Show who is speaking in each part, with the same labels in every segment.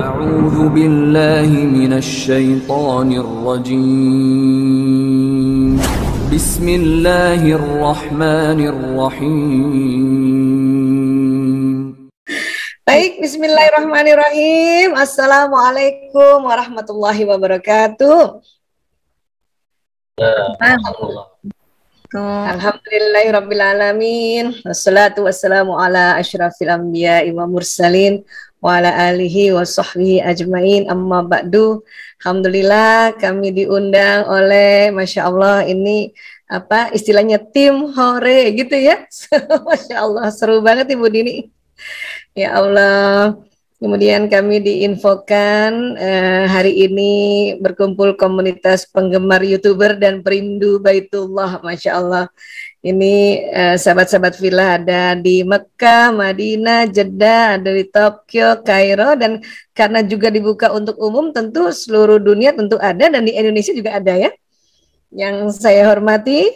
Speaker 1: أعوذ بالله من الشيطان الرجيم بسم الله الرحمن الرحيم.
Speaker 2: Baik, bismillahirrahmanirrahim. Assalamualaikum warahmatullahi wabarakatuh. Alhamdulillahirrabbilalamin. Wassalatu wassalamu ala asyrafil anbiya'i wa mursalin wa ala alihi wa sahbihi ajmain, amma ba'du. Alhamdulillah kami diundang oleh, Masya Allah, ini apa istilahnya, tim hore gitu ya. Masya Allah, seru banget Ibu Dini. Ya Allah. Kemudian kami diinfokan hari ini berkumpul komunitas penggemar YouTuber dan perindu Baitullah, Masya Allah. Ini sahabat-sahabat villa ada di Mekah, Madinah, Jeddah, ada di Tokyo, Kairo, dan karena juga dibuka untuk umum, tentu seluruh dunia tentu ada, dan di Indonesia juga ada ya. Yang saya hormati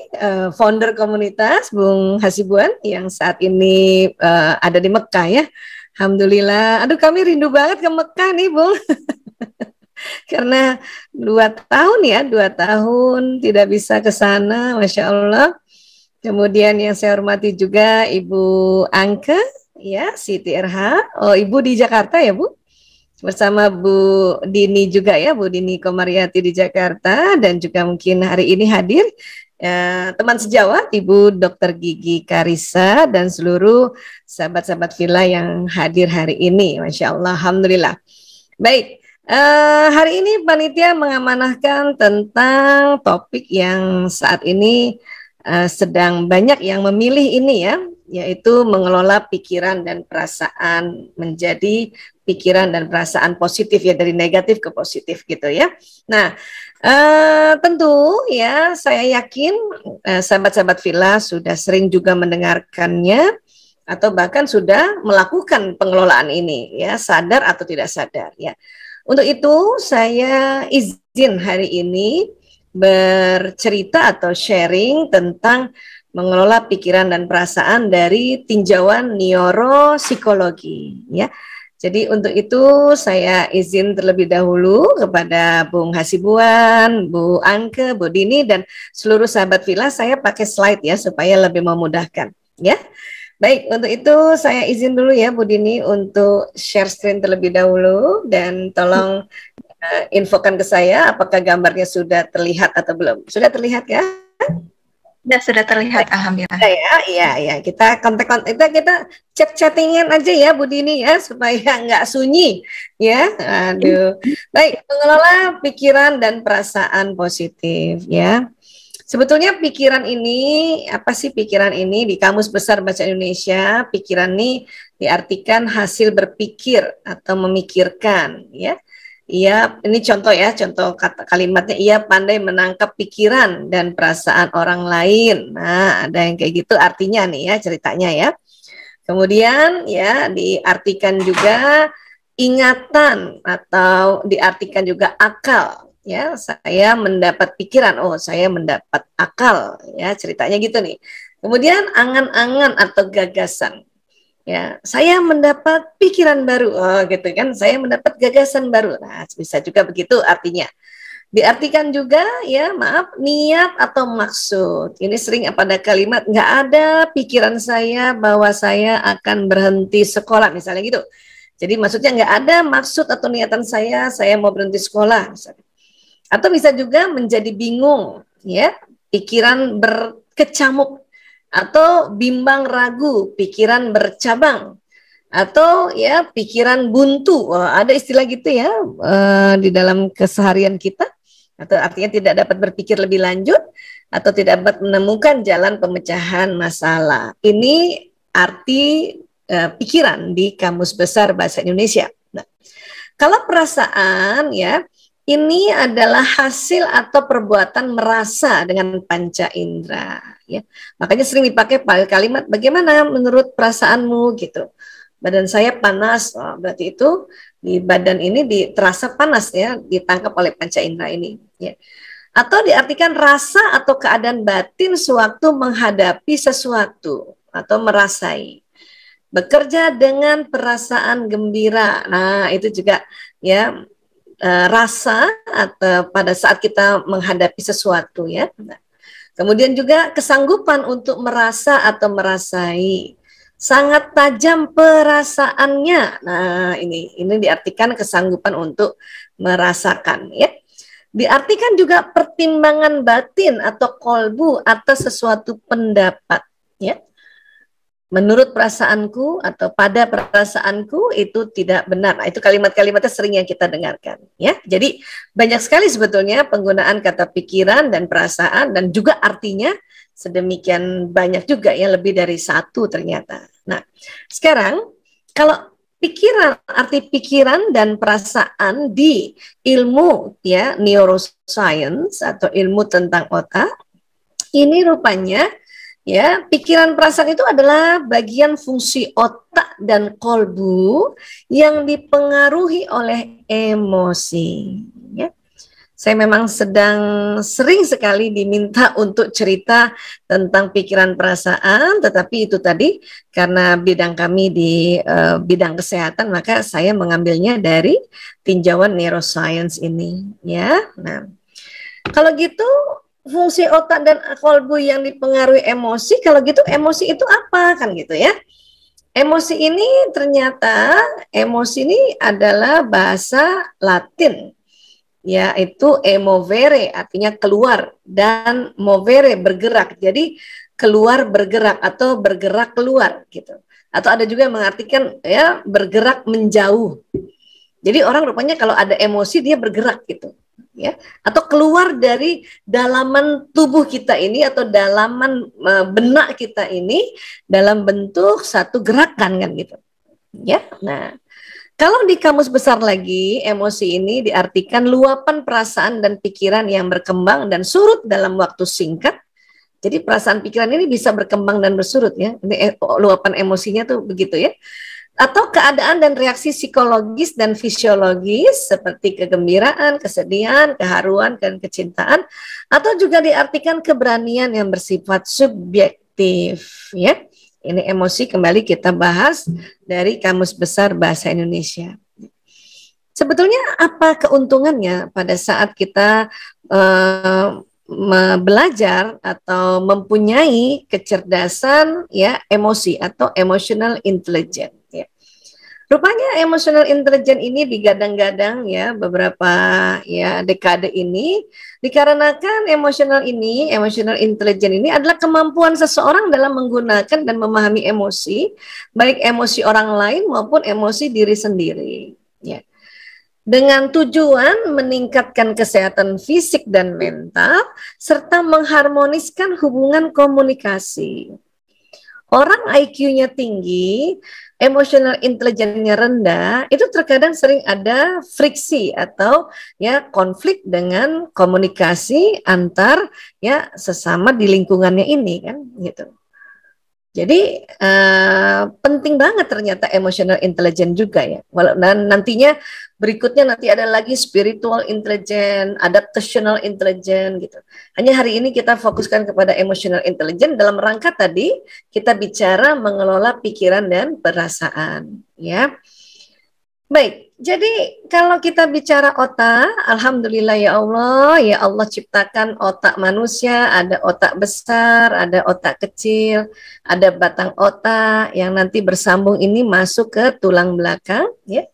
Speaker 2: founder komunitas Bung Hasibuan yang saat ini ada di Mekah ya. Alhamdulillah. Aduh, kami rindu banget ke Mekah nih, Bung. Karena 2 tahun ya, 2 tahun tidak bisa ke sana, Masya Allah. Kemudian yang saya hormati juga Ibu Angke, ya, Siti RH. Oh, Ibu di Jakarta ya, Bu? Bersama Bu Dini juga ya, Bu Dini Komariati di Jakarta, dan juga mungkin hari ini hadir teman sejawat Ibu Dr. Gigi Karissa dan seluruh sahabat-sahabat villa yang hadir hari ini, Masya Allah, Alhamdulillah. Baik, hari ini panitia mengamanahkan tentang topik yang saat ini sedang banyak yang memilih ini ya, yaitu mengelola pikiran dan perasaan menjadi pikiran dan perasaan positif ya, dari negatif ke positif gitu ya. Nah, tentu ya, saya yakin sahabat-sahabat villa sudah sering juga mendengarkannya atau bahkan sudah melakukan pengelolaan ini ya, sadar atau tidak sadar ya. Untuk itu saya izin hari ini bercerita atau sharing tentang mengelola pikiran dan perasaan dari tinjauan neuropsikologi ya. Jadi untuk itu saya izin terlebih dahulu kepada Bung Hasibuan, Bu Angke, Bu Dini, dan seluruh sahabat villa, saya pakai slide ya supaya lebih memudahkan ya. Baik, untuk itu saya izin dulu ya Bu Dini untuk share screen terlebih dahulu, dan tolong infokan ke saya apakah gambarnya sudah terlihat atau belum. Sudah terlihat ya?
Speaker 3: Sudah terlihat, alhamdulillah.
Speaker 2: Iya, kita kontak kita chattingan aja ya Bu Dini ya, supaya nggak sunyi ya. Aduh. Baik, mengelola pikiran dan perasaan positif ya. Sebetulnya pikiran ini, apa sih pikiran ini? Di Kamus Besar Bahasa Indonesia, pikiran ini diartikan hasil berpikir atau memikirkan ya. Ia, ini contoh ya, contoh kata kalimatnya, ia pandai menangkap pikiran dan perasaan orang lain. Nah, ada yang kayak gitu artinya nih ya, ceritanya ya. Kemudian ya diartikan juga ingatan atau diartikan juga akal. Ya, saya mendapat pikiran, oh saya mendapat akal ya, ceritanya gitu nih. Kemudian angan-angan atau gagasan. Ya, saya mendapat pikiran baru, oh gitu kan, saya mendapat gagasan baru. Nah, bisa juga begitu artinya. Diartikan juga ya, maaf, niat atau maksud. Ini sering pada kalimat, nggak ada pikiran saya bahwa saya akan berhenti sekolah, misalnya gitu. Jadi maksudnya nggak ada maksud atau niatan saya mau berhenti sekolah, misalnya. Atau bisa juga menjadi bingung, ya, pikiran berkecamuk, atau bimbang ragu, pikiran bercabang, atau ya pikiran buntu. Wah, ada istilah gitu ya di dalam keseharian kita, atau artinya tidak dapat berpikir lebih lanjut atau tidak dapat menemukan jalan pemecahan masalah. Ini arti pikiran di Kamus Besar Bahasa Indonesia. Nah, kalau perasaan ya, ini adalah hasil atau perbuatan merasa dengan panca indera ya. Makanya sering dipakai kalimat, bagaimana menurut perasaanmu gitu. Badan saya panas, oh, berarti itu di badan ini terasa panas ya, ditangkap oleh panca indera ini ya. Atau diartikan rasa atau keadaan batin sewaktu menghadapi sesuatu atau merasai. bekerja dengan perasaan gembira. Nah, itu juga ya rasa atau pada saat kita menghadapi sesuatu ya. Nah, kemudian juga kesanggupan untuk merasa atau merasai. Sangat tajam perasaannya. Nah, ini diartikan kesanggupan untuk merasakan ya. Diartikan juga pertimbangan batin atau kolbu atas sesuatu pendapat ya. Menurut perasaanku atau pada perasaanku itu tidak benar. Nah, itu kalimat-kalimatnya sering yang kita dengarkan ya. Jadi banyak sekali sebetulnya penggunaan kata pikiran dan perasaan dan juga artinya sedemikian banyak juga ya, lebih dari satu ternyata. Nah, sekarang kalau pikiran, arti pikiran dan perasaan di ilmu ya neuroscience atau ilmu tentang otak, ini rupanya ya, pikiran perasaan itu adalah bagian fungsi otak dan kolbu yang dipengaruhi oleh emosi. Ya. Saya memang sering sekali diminta untuk cerita tentang pikiran perasaan, tetapi itu tadi karena bidang kami di bidang kesehatan, maka saya mengambilnya dari tinjauan neuroscience ini. Ya, nah kalau gitu fungsi otak dan kolbu yang dipengaruhi emosi, kalau gitu emosi itu apa kan gitu ya. Emosi ini ternyata emosi ini adalah bahasa Latin yaitu emovere artinya keluar dan movere bergerak. Jadi keluar bergerak atau bergerak keluar gitu. Atau ada juga yang mengartikan ya bergerak menjauh. Jadi orang rupanya kalau ada emosi dia bergerak gitu. Ya, atau keluar dari dalaman tubuh kita ini atau dalaman benak kita ini dalam bentuk satu gerakan kan gitu. Ya. Nah, kalau di kamus besar lagi, emosi ini diartikan luapan perasaan dan pikiran yang berkembang dan surut dalam waktu singkat. Jadi perasaan pikiran ini bisa berkembang dan bersurut ya. Ini luapan emosinya tuh begitu ya. Atau keadaan dan reaksi psikologis dan fisiologis seperti kegembiraan, kesedihan, keharuan, dan kecintaan, atau juga diartikan keberanian yang bersifat subjektif ya. Ini emosi kembali kita bahas dari Kamus Besar Bahasa Indonesia. Sebetulnya apa keuntungannya pada saat kita belajar atau mempunyai kecerdasan ya emosi atau emotional intelligence ya. Rupanya emotional intelligence ini digadang-gadang ya beberapa ya dekade ini dikarenakan emotional intelligence ini adalah kemampuan seseorang dalam menggunakan dan memahami emosi, baik emosi orang lain maupun emosi diri sendiri ya. Dengan tujuan meningkatkan kesehatan fisik dan mental, serta mengharmoniskan hubungan komunikasi. Orang IQ-nya tinggi, emotional intelligence-nya rendah, itu terkadang sering ada friksi atau ya konflik dengan komunikasi antar ya sesama di lingkungannya ini kan gitu. Jadi penting banget ternyata emotional intelligence juga ya. Dan nantinya berikutnya nanti ada lagi spiritual intelligence, adaptational intelligence gitu. Hanya hari ini kita fokuskan kepada emotional intelligence dalam rangka tadi kita bicara mengelola pikiran dan perasaan ya. Baik, jadi kalau kita bicara otak, alhamdulillah ya Allah ciptakan otak manusia, ada otak besar, ada otak kecil, ada batang otak yang nanti bersambung ini masuk ke tulang belakang ya.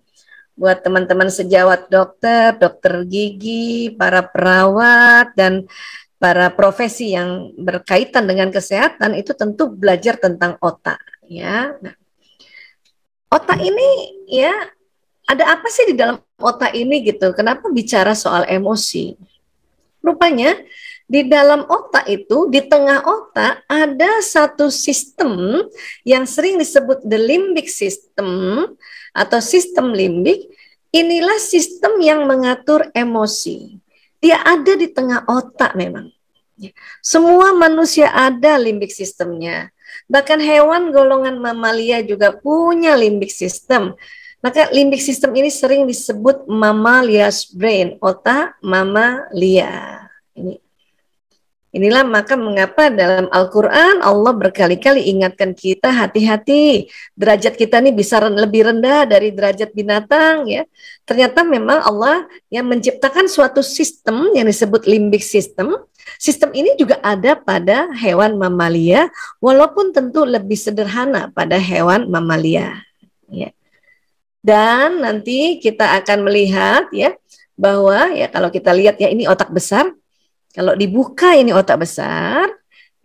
Speaker 2: Buat teman-teman sejawat dokter, dokter gigi, para perawat dan para profesi yang berkaitan dengan kesehatan itu tentu belajar tentang otak ya. Nah, otak ini ya ada apa sih di dalam otak ini gitu? Kenapa bicara soal emosi? Rupanya di dalam otak itu, di tengah otak ada satu sistem yang sering disebut the limbic system atau sistem limbik. Inilah sistem yang mengatur emosi. Dia ada di tengah otak memang. Semua manusia ada limbik sistemnya. Bahkan hewan golongan mamalia juga punya limbik system. Maka limbik system ini sering disebut mammalia's brain, otak mamalia. Ini. Inilah maka mengapa dalam Al-Quran Allah berkali-kali ingatkan kita hati-hati, derajat kita ini bisa lebih rendah dari derajat binatang ya. Ternyata memang Allah yang menciptakan suatu sistem yang disebut limbik system. Sistem ini juga ada pada hewan mamalia, walaupun tentu lebih sederhana pada hewan mamalia. Ya. Dan nanti kita akan melihat ya bahwa ya kalau kita lihat ya ini otak besar. Kalau dibuka ini otak besar,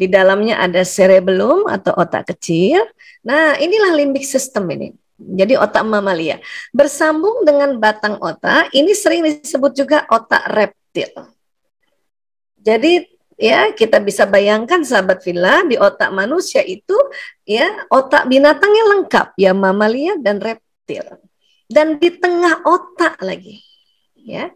Speaker 2: di dalamnya ada cerebellum atau otak kecil. Nah, inilah limbic system ini. Jadi otak mamalia. Bersambung dengan batang otak, ini sering disebut juga otak reptil. Jadi ya kita bisa bayangkan sahabat Villa, di otak manusia itu ya otak binatangnya lengkap, ya mamalia dan reptil. Dan di tengah otak lagi. Ya.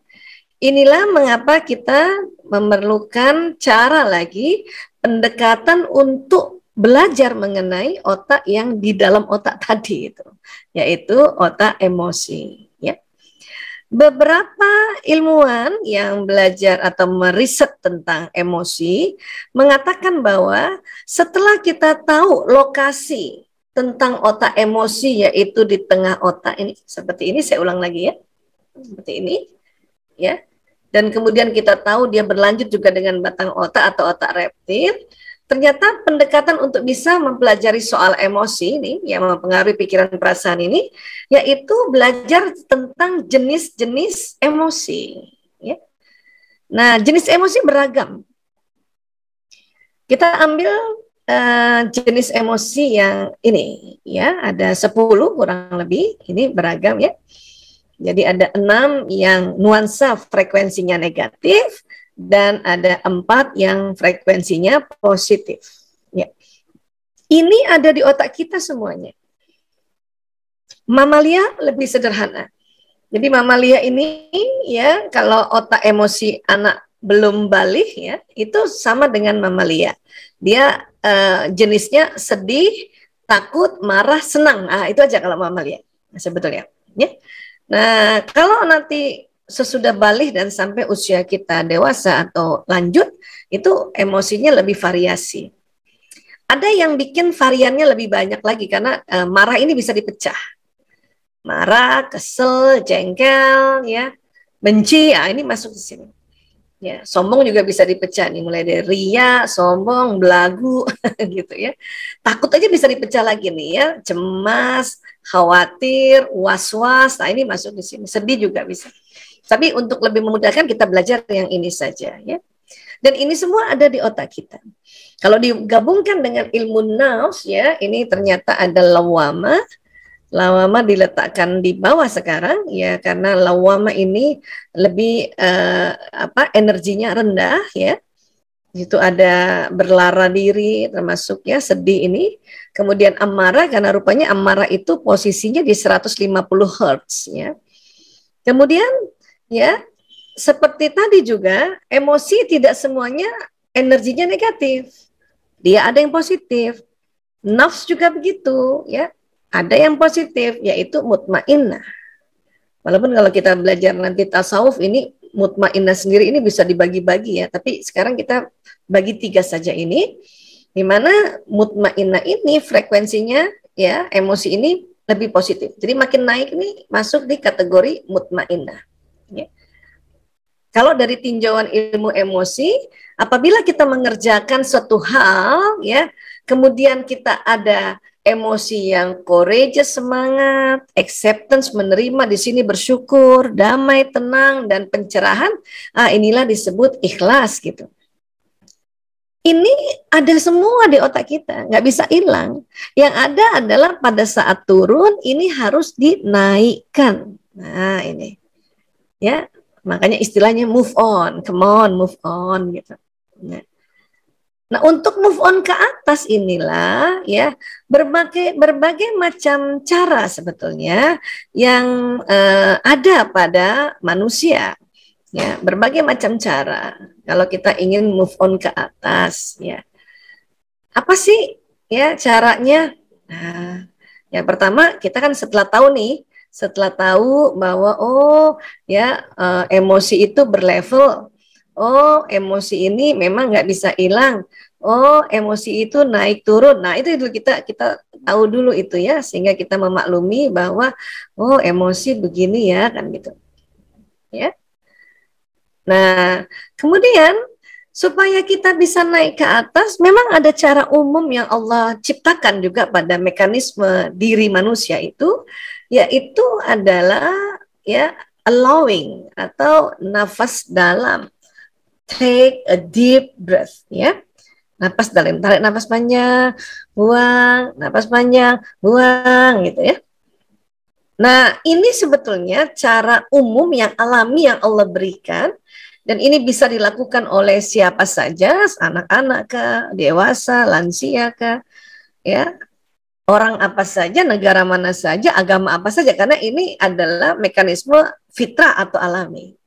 Speaker 2: Inilah mengapa kita memerlukan cara lagi pendekatan untuk belajar mengenai otak yang di dalam otak tadi itu, yaitu otak emosi. Ya. Beberapa ilmuwan yang belajar atau meriset tentang emosi mengatakan bahwa setelah kita tahu lokasi tentang otak emosi, yaitu di tengah otak ini, seperti ini, saya ulang lagi ya, seperti ini, ya. Dan kemudian kita tahu dia berlanjut juga dengan batang otak atau otak reptil. Ternyata pendekatan untuk bisa mempelajari soal emosi ini yang mempengaruhi pikiran perasaan ini, yaitu belajar tentang jenis-jenis emosi. Ya. Nah, jenis emosi beragam. Kita ambil jenis emosi yang ini, ya ada 10 kurang lebih, ini beragam ya. Jadi ada 6 yang nuansa frekuensinya negatif dan ada 4 yang frekuensinya positif. Ya. Ini ada di otak kita semuanya. Mamalia lebih sederhana. Jadi mamalia ini ya kalau otak emosi anak belum balik ya itu sama dengan mamalia. Dia jenisnya sedih, takut, marah, senang. Ah itu aja kalau mamalia sebetulnya. Ya. Nah, kalau nanti sesudah balik dan sampai usia kita dewasa atau lanjut, itu emosinya lebih variasi. Ada yang bikin variannya lebih banyak lagi karena marah ini bisa dipecah. Marah, kesel, jengkel, ya, benci, ya ini masuk di sini. Ya, sombong juga bisa dipecah nih, mulai dari ria, sombong, belagu, gitu ya. Takut aja bisa dipecah lagi nih ya, cemas, khawatir, was-was, nah ini masuk di sini. Sedih juga bisa. Tapi untuk lebih memudahkan kita belajar yang ini saja ya. Dan ini semua ada di otak kita. Kalau digabungkan dengan ilmu nafs ya, ini ternyata ada lawama. Lawama diletakkan di bawah sekarang ya karena lawama ini lebih energinya rendah ya. Itu ada berlara diri termasuk ya sedih ini. Kemudian amarah karena rupanya amarah itu posisinya di 150 Hz ya. Kemudian ya seperti tadi juga emosi tidak semuanya energinya negatif. Dia ada yang positif. Nafs juga begitu ya. Ada yang positif, yaitu mutmainnah. Walaupun kalau kita belajar nanti tasawuf ini, mutmainnah sendiri ini bisa dibagi-bagi ya. Tapi sekarang kita bagi 3 saja ini, di mana mutmainnah ini frekuensinya, ya emosi ini lebih positif. Jadi makin naik ini masuk di kategori mutmainnah. Ya. Kalau dari tinjauan ilmu emosi, apabila kita mengerjakan suatu hal, ya, kemudian kita ada emosi yang courageous, semangat, acceptance, menerima, di sini bersyukur, damai, tenang, dan pencerahan. Inilah disebut ikhlas gitu. Ini ada semua di otak kita, nggak bisa hilang. Yang ada adalah pada saat turun ini harus dinaikkan. Nah ini, ya makanya istilahnya move on, come on, move on gitu. Nah, untuk move on ke atas inilah ya berbagai macam cara sebetulnya yang ada pada manusia. Ya, berbagai macam cara kalau kita ingin move on ke atas ya. Apa sih ya caranya? Nah, yang pertama kita kan setelah tahu bahwa emosi itu berlevel. Oh, emosi ini memang nggak bisa hilang. Oh, emosi itu naik turun. Nah, itu kita tahu dulu itu ya, sehingga kita memaklumi bahwa oh emosi begini ya kan gitu. Ya. Nah, kemudian supaya kita bisa naik ke atas, memang ada cara umum yang Allah ciptakan juga pada mekanisme diri manusia itu, yaitu adalah ya allowing atau nafas dalam. Take a deep breath, ya. Napas dalam, tarik napas panjang, buang, napas panjang, buang, gitu ya. Nah, ini sebetulnya cara umum yang alami yang Allah berikan, dan ini bisa dilakukan oleh siapa saja, anak-anak kah, dewasa, lansia kah, ya, orang apa saja, negara mana saja, agama apa saja, karena ini adalah mekanisme fitrah atau alami.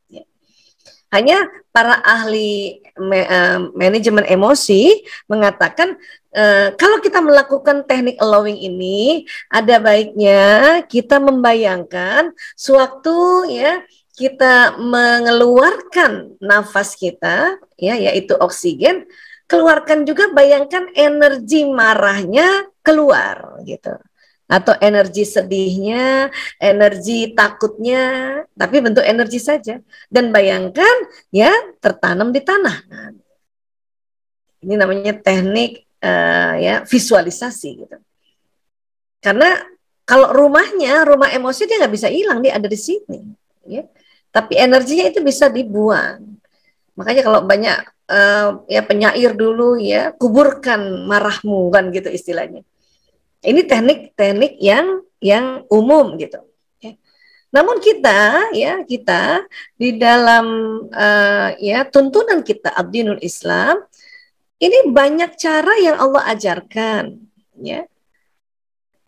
Speaker 2: Hanya para ahli manajemen emosi mengatakan kalau kita melakukan teknik allowing ini, ada baiknya kita membayangkan sewaktu ya kita mengeluarkan nafas kita, ya yaitu oksigen, keluarkan juga, bayangkan energi marahnya keluar gitu. Atau energi sedihnya, energi takutnya, tapi bentuk energi saja. Dan bayangkan ya tertanam di tanah. Nah, ini namanya teknik ya visualisasi gitu. Karena kalau rumah emosi dia nggak bisa hilang, dia ada di sini. Ya. Tapi energinya itu bisa dibuang. Makanya kalau banyak ya penyair dulu ya, kuburkan marahmu kan gitu istilahnya. Ini teknik-teknik yang umum gitu. Namun kita di dalam ya tuntunan kita Ad-Dinul Islam, ini banyak cara yang Allah ajarkan. Ya.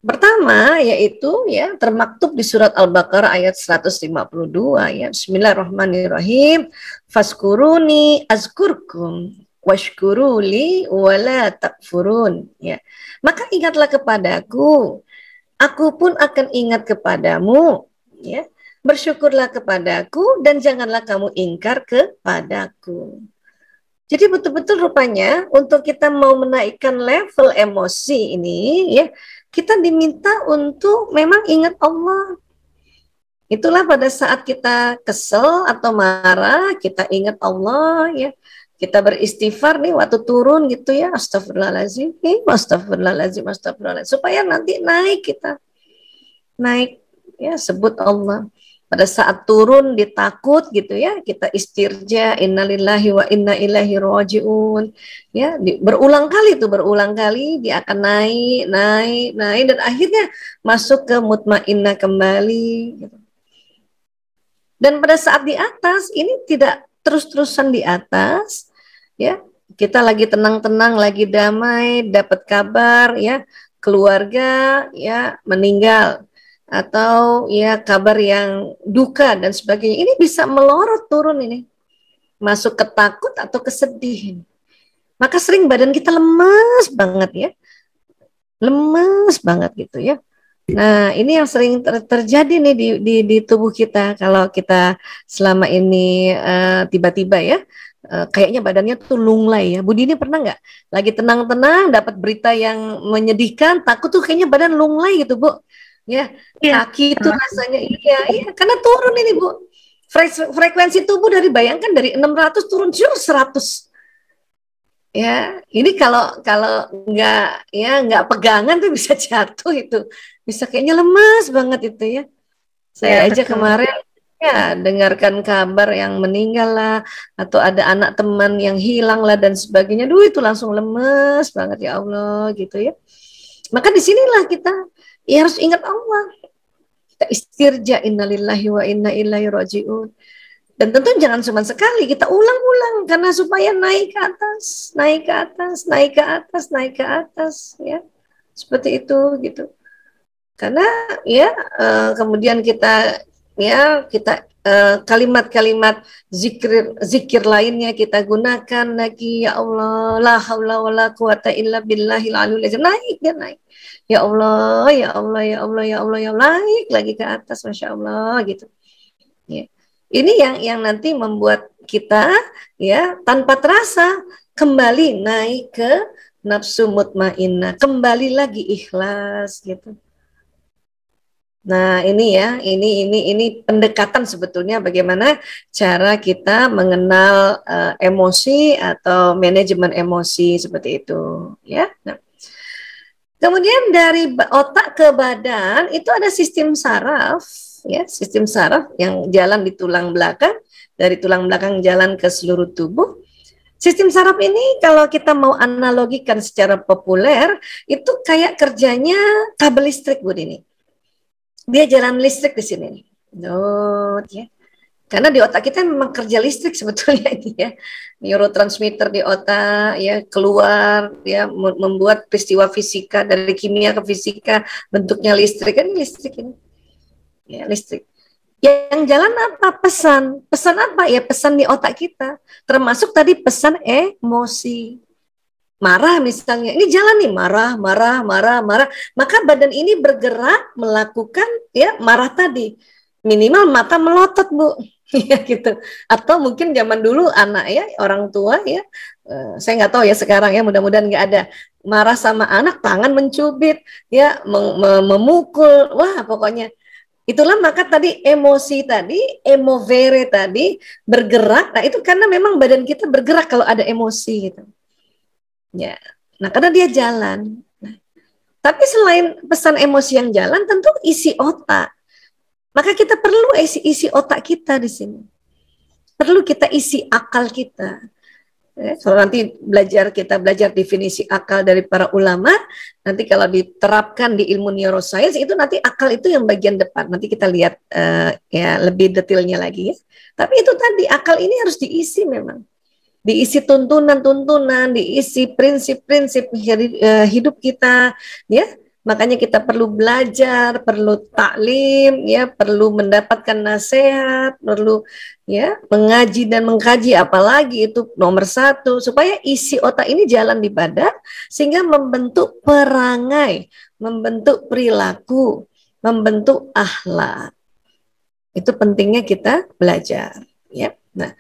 Speaker 2: Pertama yaitu ya termaktub di surat Al-Baqarah ayat 152 ya. Bismillahirrahmanirrahim. Faskuruni azkurkum washkuruli wala takfurun ya. Maka ingatlah kepadaku, aku pun akan ingat kepadamu ya. Bersyukurlah kepadaku dan janganlah kamu ingkar kepadaku. Jadi betul-betul rupanya untuk kita mau menaikkan level emosi ini ya, kita diminta untuk memang ingat Allah. Itulah pada saat kita kesel atau marah, kita ingat Allah ya. Kita beristighfar nih waktu turun gitu ya, astagfirullahaladzim, astagfirullahaladzim, astagfirullahaladzim, supaya nanti naik kita, naik ya, sebut Allah. Pada saat turun ditakut gitu ya, kita istirja, innalillahi wa inna ilaihi rajiun ya, berulang kali dia akan naik dan akhirnya masuk ke mutmainnah kembali gitu. Dan pada saat di atas ini tidak terus-terusan di atas ya, kita lagi tenang-tenang, lagi damai, dapat kabar ya keluarga ya meninggal atau ya kabar yang duka dan sebagainya, ini bisa melorot turun ini, masuk ke takut atau kesedih. Maka sering badan kita lemes banget ya, lemes banget gitu ya. Nah, ini yang sering terjadi nih di tubuh kita kalau kita selama ini tiba-tiba ya kayaknya badannya tuh lunglai ya. Budi ini pernah nggak lagi tenang-tenang dapat berita yang menyedihkan, takut tuh kayaknya badan lunglai gitu, Bu. Ya, kaki itu rasanya iya karena turun ini, Bu. Frekuensi tubuh bayangkan dari 600 turun 100. Ya, ini kalau nggak pegangan tuh bisa jatuh itu, bisa kayaknya lemas banget itu ya. Saya aja betul. Kemarin ya dengarkan kabar yang meninggal lah, atau ada anak teman yang hilang lah dan sebagainya. Duh itu langsung lemes banget ya Allah gitu ya. Maka disinilah kita ya harus ingat Allah. Kita istirja, innalillahi wa inna ilaihi rajiun. Dan tentu jangan cuma sekali, kita ulang-ulang karena supaya naik ke atas, naik ke atas, naik ke atas, naik ke atas, ya seperti itu gitu. Karena ya kemudian kita kalimat-kalimat zikir lainnya kita gunakan lagi, ya Allah, la haula wala quwata illa billahil aliyil azim, naik dia naik. Ya Allah, ya Allah, ya Allah, ya Allah, ya Allah, naik lagi ke atas, masya Allah gitu. Ya. Ini yang nanti membuat kita ya tanpa terasa kembali naik ke nafsu mutmainnah, kembali lagi ikhlas gitu. Nah, ini ya, ini pendekatan sebetulnya bagaimana cara kita mengenal emosi atau manajemen emosi seperti itu, ya. Nah, kemudian dari otak ke badan itu ada sistem saraf, ya, sistem saraf yang jalan di tulang belakang, dari tulang belakang jalan ke seluruh tubuh. Sistem saraf ini kalau kita mau analogikan secara populer itu kayak kerjanya kabel listrik, Bu Dini. Dia jalan listrik di sini. Ya. Karena di otak kita memang kerja listrik sebetulnya ini ya. Neurotransmitter di otak ya keluar ya membuat peristiwa fisika dari kimia ke fisika bentuknya listrik kan listrik ini. Ya, listrik. Yang jalan apa? Pesan. Pesan apa? Ya pesan di otak kita. Termasuk tadi pesan emosi. Marah misalnya, ini jalan nih marah, maka badan ini bergerak melakukan ya marah tadi, minimal mata melotot Bu, ya gitu. Atau mungkin zaman dulu anak ya orang tua ya, saya nggak tahu ya sekarang ya mudah-mudahan nggak ada marah sama anak tangan mencubit ya memukul, wah pokoknya itulah maka tadi emosi tadi, emovere tadi bergerak. Nah itu karena memang badan kita bergerak kalau ada emosi gitu. Ya, nah karena dia jalan. Nah, tapi selain pesan emosi yang jalan, tentu isi otak. Maka kita perlu isi otak kita di sini. Perlu kita isi akal kita. Ya, kalau nanti kita belajar definisi akal dari para ulama, nanti kalau diterapkan di ilmu neuroscience itu nanti akal itu yang bagian depan. Nanti kita lihat ya lebih detailnya lagi ya. Tapi itu tadi akal ini harus diisi memang. Diisi tuntunan-tuntunan, diisi prinsip-prinsip hidup kita, ya. Makanya kita perlu belajar, perlu taklim, ya, perlu mendapatkan nasihat, perlu ya mengaji dan mengkaji, apalagi itu nomor satu supaya isi otak ini jalan di badan sehingga membentuk perangai, membentuk perilaku, membentuk akhlak. Itu pentingnya kita belajar, ya. Nah.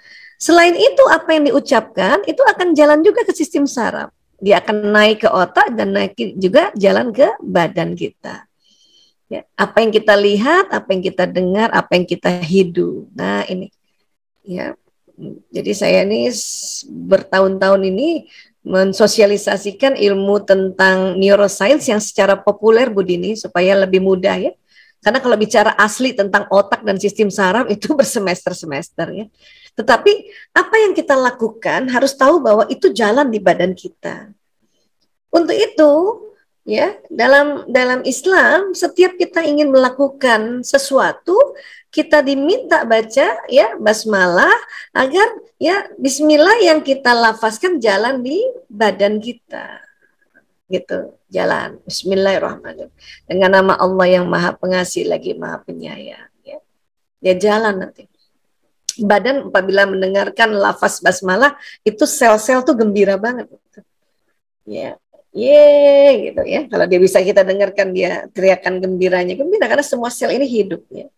Speaker 2: Selain itu apa yang diucapkan itu akan jalan juga ke sistem saraf. Dia akan naik ke otak dan naik juga jalan ke badan kita. Ya, apa yang kita lihat, apa yang kita dengar, apa yang kita hidup. Nah ini, ya. Jadi saya ini bertahun-tahun ini mensosialisasikan ilmu tentang neuroscience yang secara populer Bu Dini supaya lebih mudah ya. Karena kalau bicara asli tentang otak dan sistem saraf itu bersemester-semester ya. Tetapi apa yang kita lakukan harus tahu bahwa itu jalan di badan kita. Untuk itu, ya dalam Islam setiap kita ingin melakukan sesuatu, kita diminta baca ya basmalah agar ya Bismillah yang kita lafazkan jalan di badan kita. Gitu, jalan. Bismillahirrahmanirrahim. Dengan nama Allah yang Maha Pengasih lagi Maha Penyayang. Ya, ya jalan nanti. Badan apabila mendengarkan lafaz basmalah itu sel-sel tuh gembira banget ya gitu ya kalau dia bisa kita dengarkan dia teriakan gembiranya gembira karena semua sel ini hidup ya.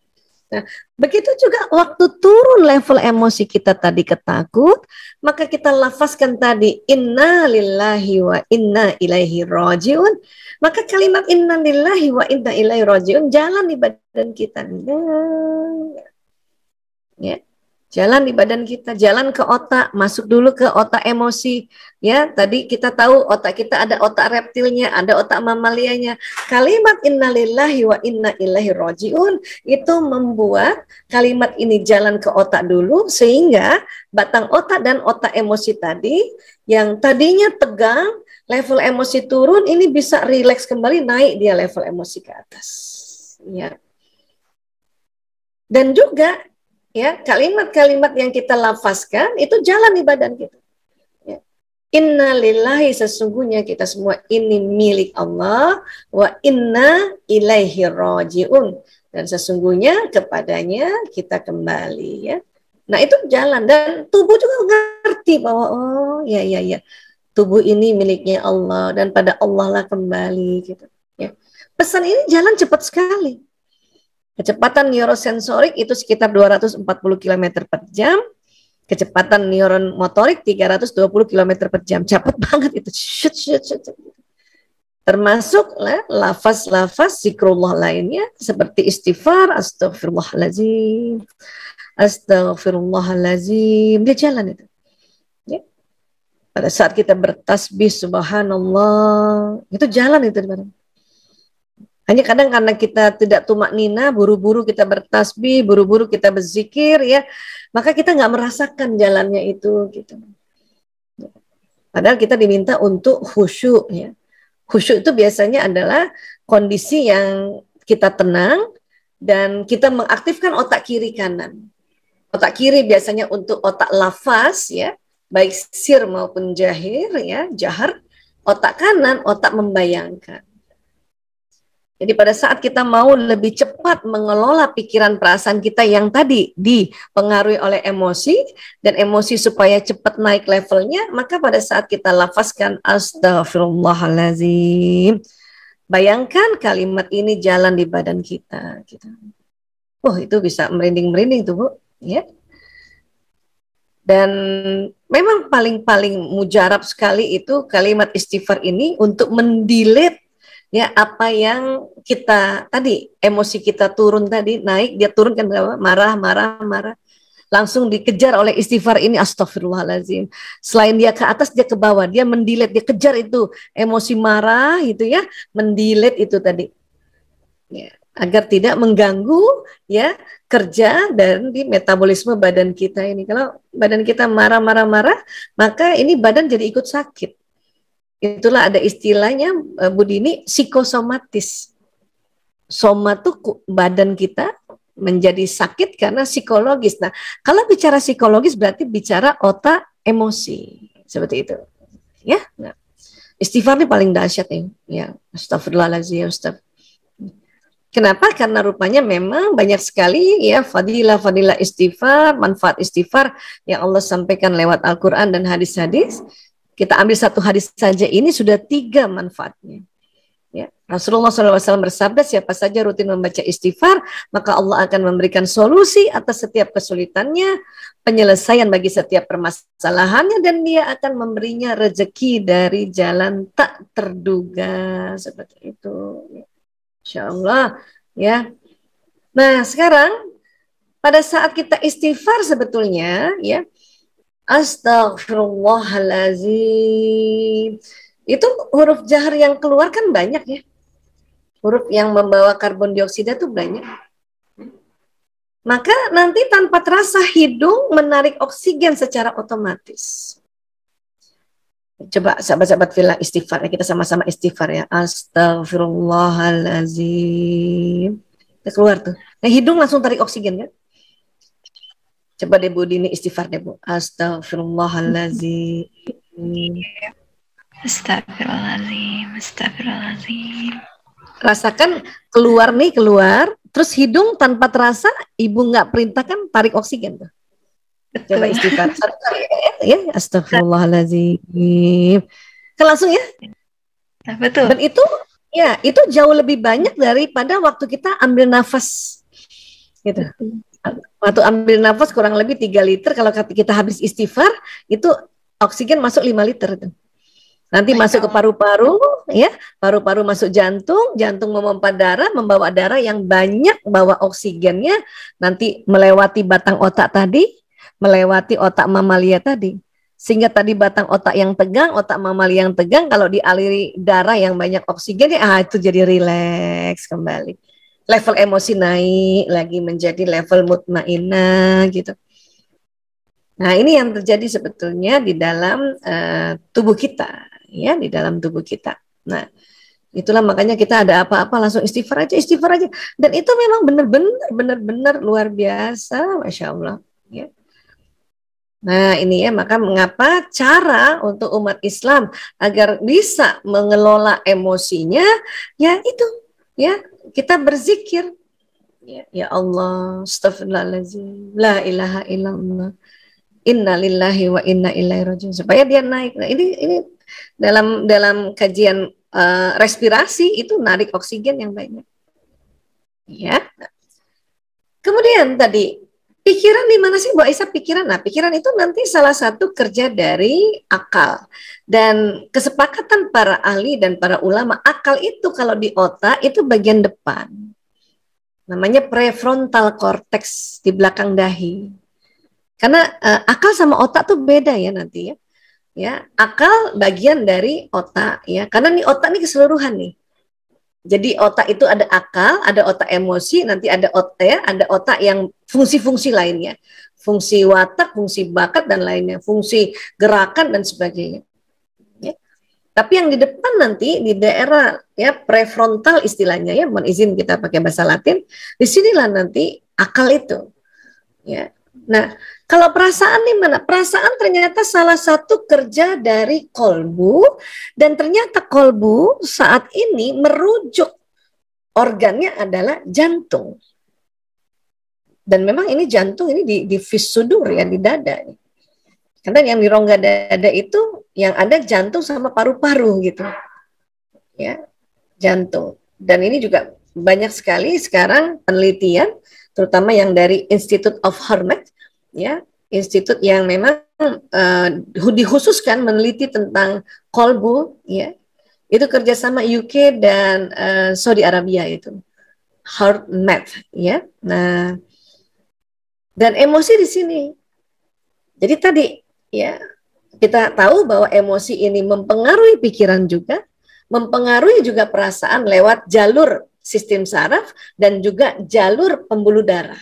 Speaker 2: Nah begitu juga waktu turun level emosi kita tadi ketakut maka kita lafazkan tadi inna lillahi wa inna ilaihi rajiun maka kalimat inna lillahi wa inna ilaihi rajiun jalan di badan kita ya. Jalan di badan kita, jalan ke otak, masuk dulu ke otak emosi. Ya, tadi kita tahu otak kita ada otak reptilnya, ada otak mamalianya. Kalimat innalillahi wa inna ilaihi rajiun itu membuat kalimat ini jalan ke otak dulu sehingga batang otak dan otak emosi tadi yang tadinya tegang, level emosi turun ini bisa rileks kembali naik dia level emosi ke atas. Ya. Dan juga ya kalimat-kalimat yang kita lafazkan itu jalan di badan kita. Ya. Inna lillahi sesungguhnya kita semua ini milik Allah wa inna ilaihi rajiun dan sesungguhnya kepadanya kita kembali ya. Nah itu jalan dan tubuh juga ngerti bahwa oh ya tubuh ini miliknya Allah dan pada Allah lah kembali gitu. Ya. Pesan ini jalan cepat sekali. Kecepatan neurosensorik itu sekitar 240 km per jam. Kecepatan neuron motorik 320 km per jam. Cepat banget itu. Shut, shut, shut. Termasuk lafaz-lafaz zikrullah lainnya seperti istighfar, astagfirullahaladzim, astagfirullahaladzim. Dia jalan itu. Ya. Pada saat kita bertasbih subhanallah, itu jalan itu. Hanya kadang karena kita tidak tumak nina, buru-buru kita bertasbih, buru-buru kita berzikir, ya, maka kita nggak merasakan jalannya itu, gitu. Padahal kita diminta untuk khusyuk, ya. Khusyuk itu biasanya adalah kondisi yang kita tenang dan kita mengaktifkan otak kiri kanan. Otak kiri biasanya untuk otak lafaz, ya, baik sir maupun jahir, ya, jahar. Otak kanan, otak membayangkan. Jadi pada saat kita mau lebih cepat mengelola pikiran perasaan kita yang tadi dipengaruhi oleh emosi, dan emosi supaya cepat naik levelnya, maka pada saat kita lafazkan astagfirullahaladzim, bayangkan kalimat ini jalan di badan kita. Gitu. Itu bisa merinding-merinding tuh, Bu. Ya. Dan memang paling-paling mujarab sekali itu kalimat istighfar ini untuk mendelete, ya, apa yang kita tadi, emosi kita turun tadi, naik, dia turun kan berapa? Marah. Langsung dikejar oleh istighfar ini, astagfirullahaladzim. Selain dia ke atas, dia ke bawah. Dia mendelete, dia kejar itu emosi marah, gitu ya, mendelete itu tadi. Ya, agar tidak mengganggu, ya, kerja dan di metabolisme badan kita ini. Kalau badan kita marah, maka ini badan jadi ikut sakit. Itulah ada istilahnya, Bu Dini, psikosomatis. Soma itu badan kita menjadi sakit karena psikologis. Nah, kalau bicara psikologis berarti bicara otak, emosi. Seperti itu. Ya. Nah, istighfar ini paling dahsyat nih. Ya, astagfirullahaladzim, Kenapa? Karena rupanya memang banyak sekali, ya, fadilah istighfar, manfaat istighfar yang Allah sampaikan lewat Al-Quran dan hadis-hadis. Kita ambil satu hadis saja, ini sudah 3 manfaatnya. Ya. Rasulullah SAW bersabda, siapa saja rutin membaca istighfar, maka Allah akan memberikan solusi atas setiap kesulitannya, penyelesaian bagi setiap permasalahannya, dan dia akan memberinya rezeki dari jalan tak terduga. Seperti itu. Insya Allah. Ya. Nah, sekarang pada saat kita istighfar sebetulnya, ya, astagfirullahaladzim, itu huruf jahar yang keluar kan banyak, ya. Huruf yang membawa karbon dioksida itu banyak. Maka nanti tanpa terasa hidung menarik oksigen secara otomatis. Coba sahabat-sahabat villa istighfar, ya, kita sama-sama istighfar, ya. Astagfirullahaladzim. Kita keluar tuh. Nah, hidung langsung tarik oksigen, kan? Coba deh Bu Dini istighfar deh, Bu. Astagfirullahaladzim.
Speaker 3: Astagfirullahaladzim.
Speaker 2: Rasakan keluar, terus hidung tanpa terasa, Ibu nggak perintahkan tarik oksigen tuh.
Speaker 3: Betul.
Speaker 2: Coba istighfar. Satu kali, ya. Astagfirullahaladzim. Kan langsung, ya.
Speaker 3: Nah, betul.
Speaker 2: Dan itu, ya, itu jauh lebih banyak daripada waktu kita ambil nafas. Gitu. Waktu ambil nafas kurang lebih 3 liter, kalau kita habis istighfar, itu oksigen masuk 5 liter itu. Nanti masuk ke paru-paru, ya, paru-paru masuk jantung, jantung memompa darah, membawa darah yang banyak, bawa oksigennya, nanti melewati batang otak tadi, melewati otak mamalia tadi. Sehingga tadi batang otak yang tegang, otak mamalia yang tegang, kalau dialiri darah yang banyak oksigennya, itu jadi rileks kembali. Level emosi naik lagi menjadi level mutmainnah, gitu. Nah, ini yang terjadi sebetulnya di dalam tubuh kita, ya, di dalam tubuh kita. Nah, itulah makanya kita ada apa-apa langsung istighfar aja. Dan itu memang benar-benar luar biasa, Masya Allah. Ya. Nah, ini, ya, maka mengapa cara untuk umat Islam agar bisa mengelola emosinya, ya itu, ya, kita berzikir. Ya Allah, astagfirullahaladzim, la ilaha illallah, inna lillahi wa inna ilaihi rajiun, supaya dia naik. Nah, ini dalam kajian respirasi itu narik oksigen yang banyak. Ya. Kemudian tadi pikiran di mana sih Bu Aisyah pikiran? Nah, pikiran itu nanti salah satu kerja dari akal. Dan kesepakatan para ahli dan para ulama, akal itu kalau di otak itu bagian depan. Namanya prefrontal cortex di belakang dahi. Karena akal sama otak tuh beda ya nanti ya. Ya, akal bagian dari otak ya. Karena nih otak nih keseluruhan nih. Jadi otak itu ada akal, ada otak emosi, nanti ada otak ya, ada otak yang fungsi-fungsi lainnya. Fungsi watak, fungsi bakat dan lainnya, fungsi gerakan dan sebagainya. Ya. Tapi yang di depan nanti di daerah ya prefrontal istilahnya ya, mohon izin kita pakai bahasa Latin, disinilah nanti akal itu. Ya. Nah, kalau perasaan nih mana? Perasaan ternyata salah satu kerja dari kolbu, dan ternyata kolbu saat ini merujuk organnya adalah jantung. Dan memang ini jantung ini di fisudur ya, di dada. Karena yang di rongga dada itu yang ada jantung sama paru-paru gitu. Ya, jantung. Dan ini juga banyak sekali sekarang penelitian, terutama yang dari Institute of Hermet, ya, institut yang memang dikhususkan meneliti tentang kolbu, ya, itu kerjasama UK dan Saudi Arabia itu, HeartMath, ya. Nah, dan emosi di sini. Jadi tadi, ya, kita tahu bahwa emosi ini mempengaruhi pikiran juga, mempengaruhi juga perasaan lewat jalur sistem saraf dan juga jalur pembuluh darah.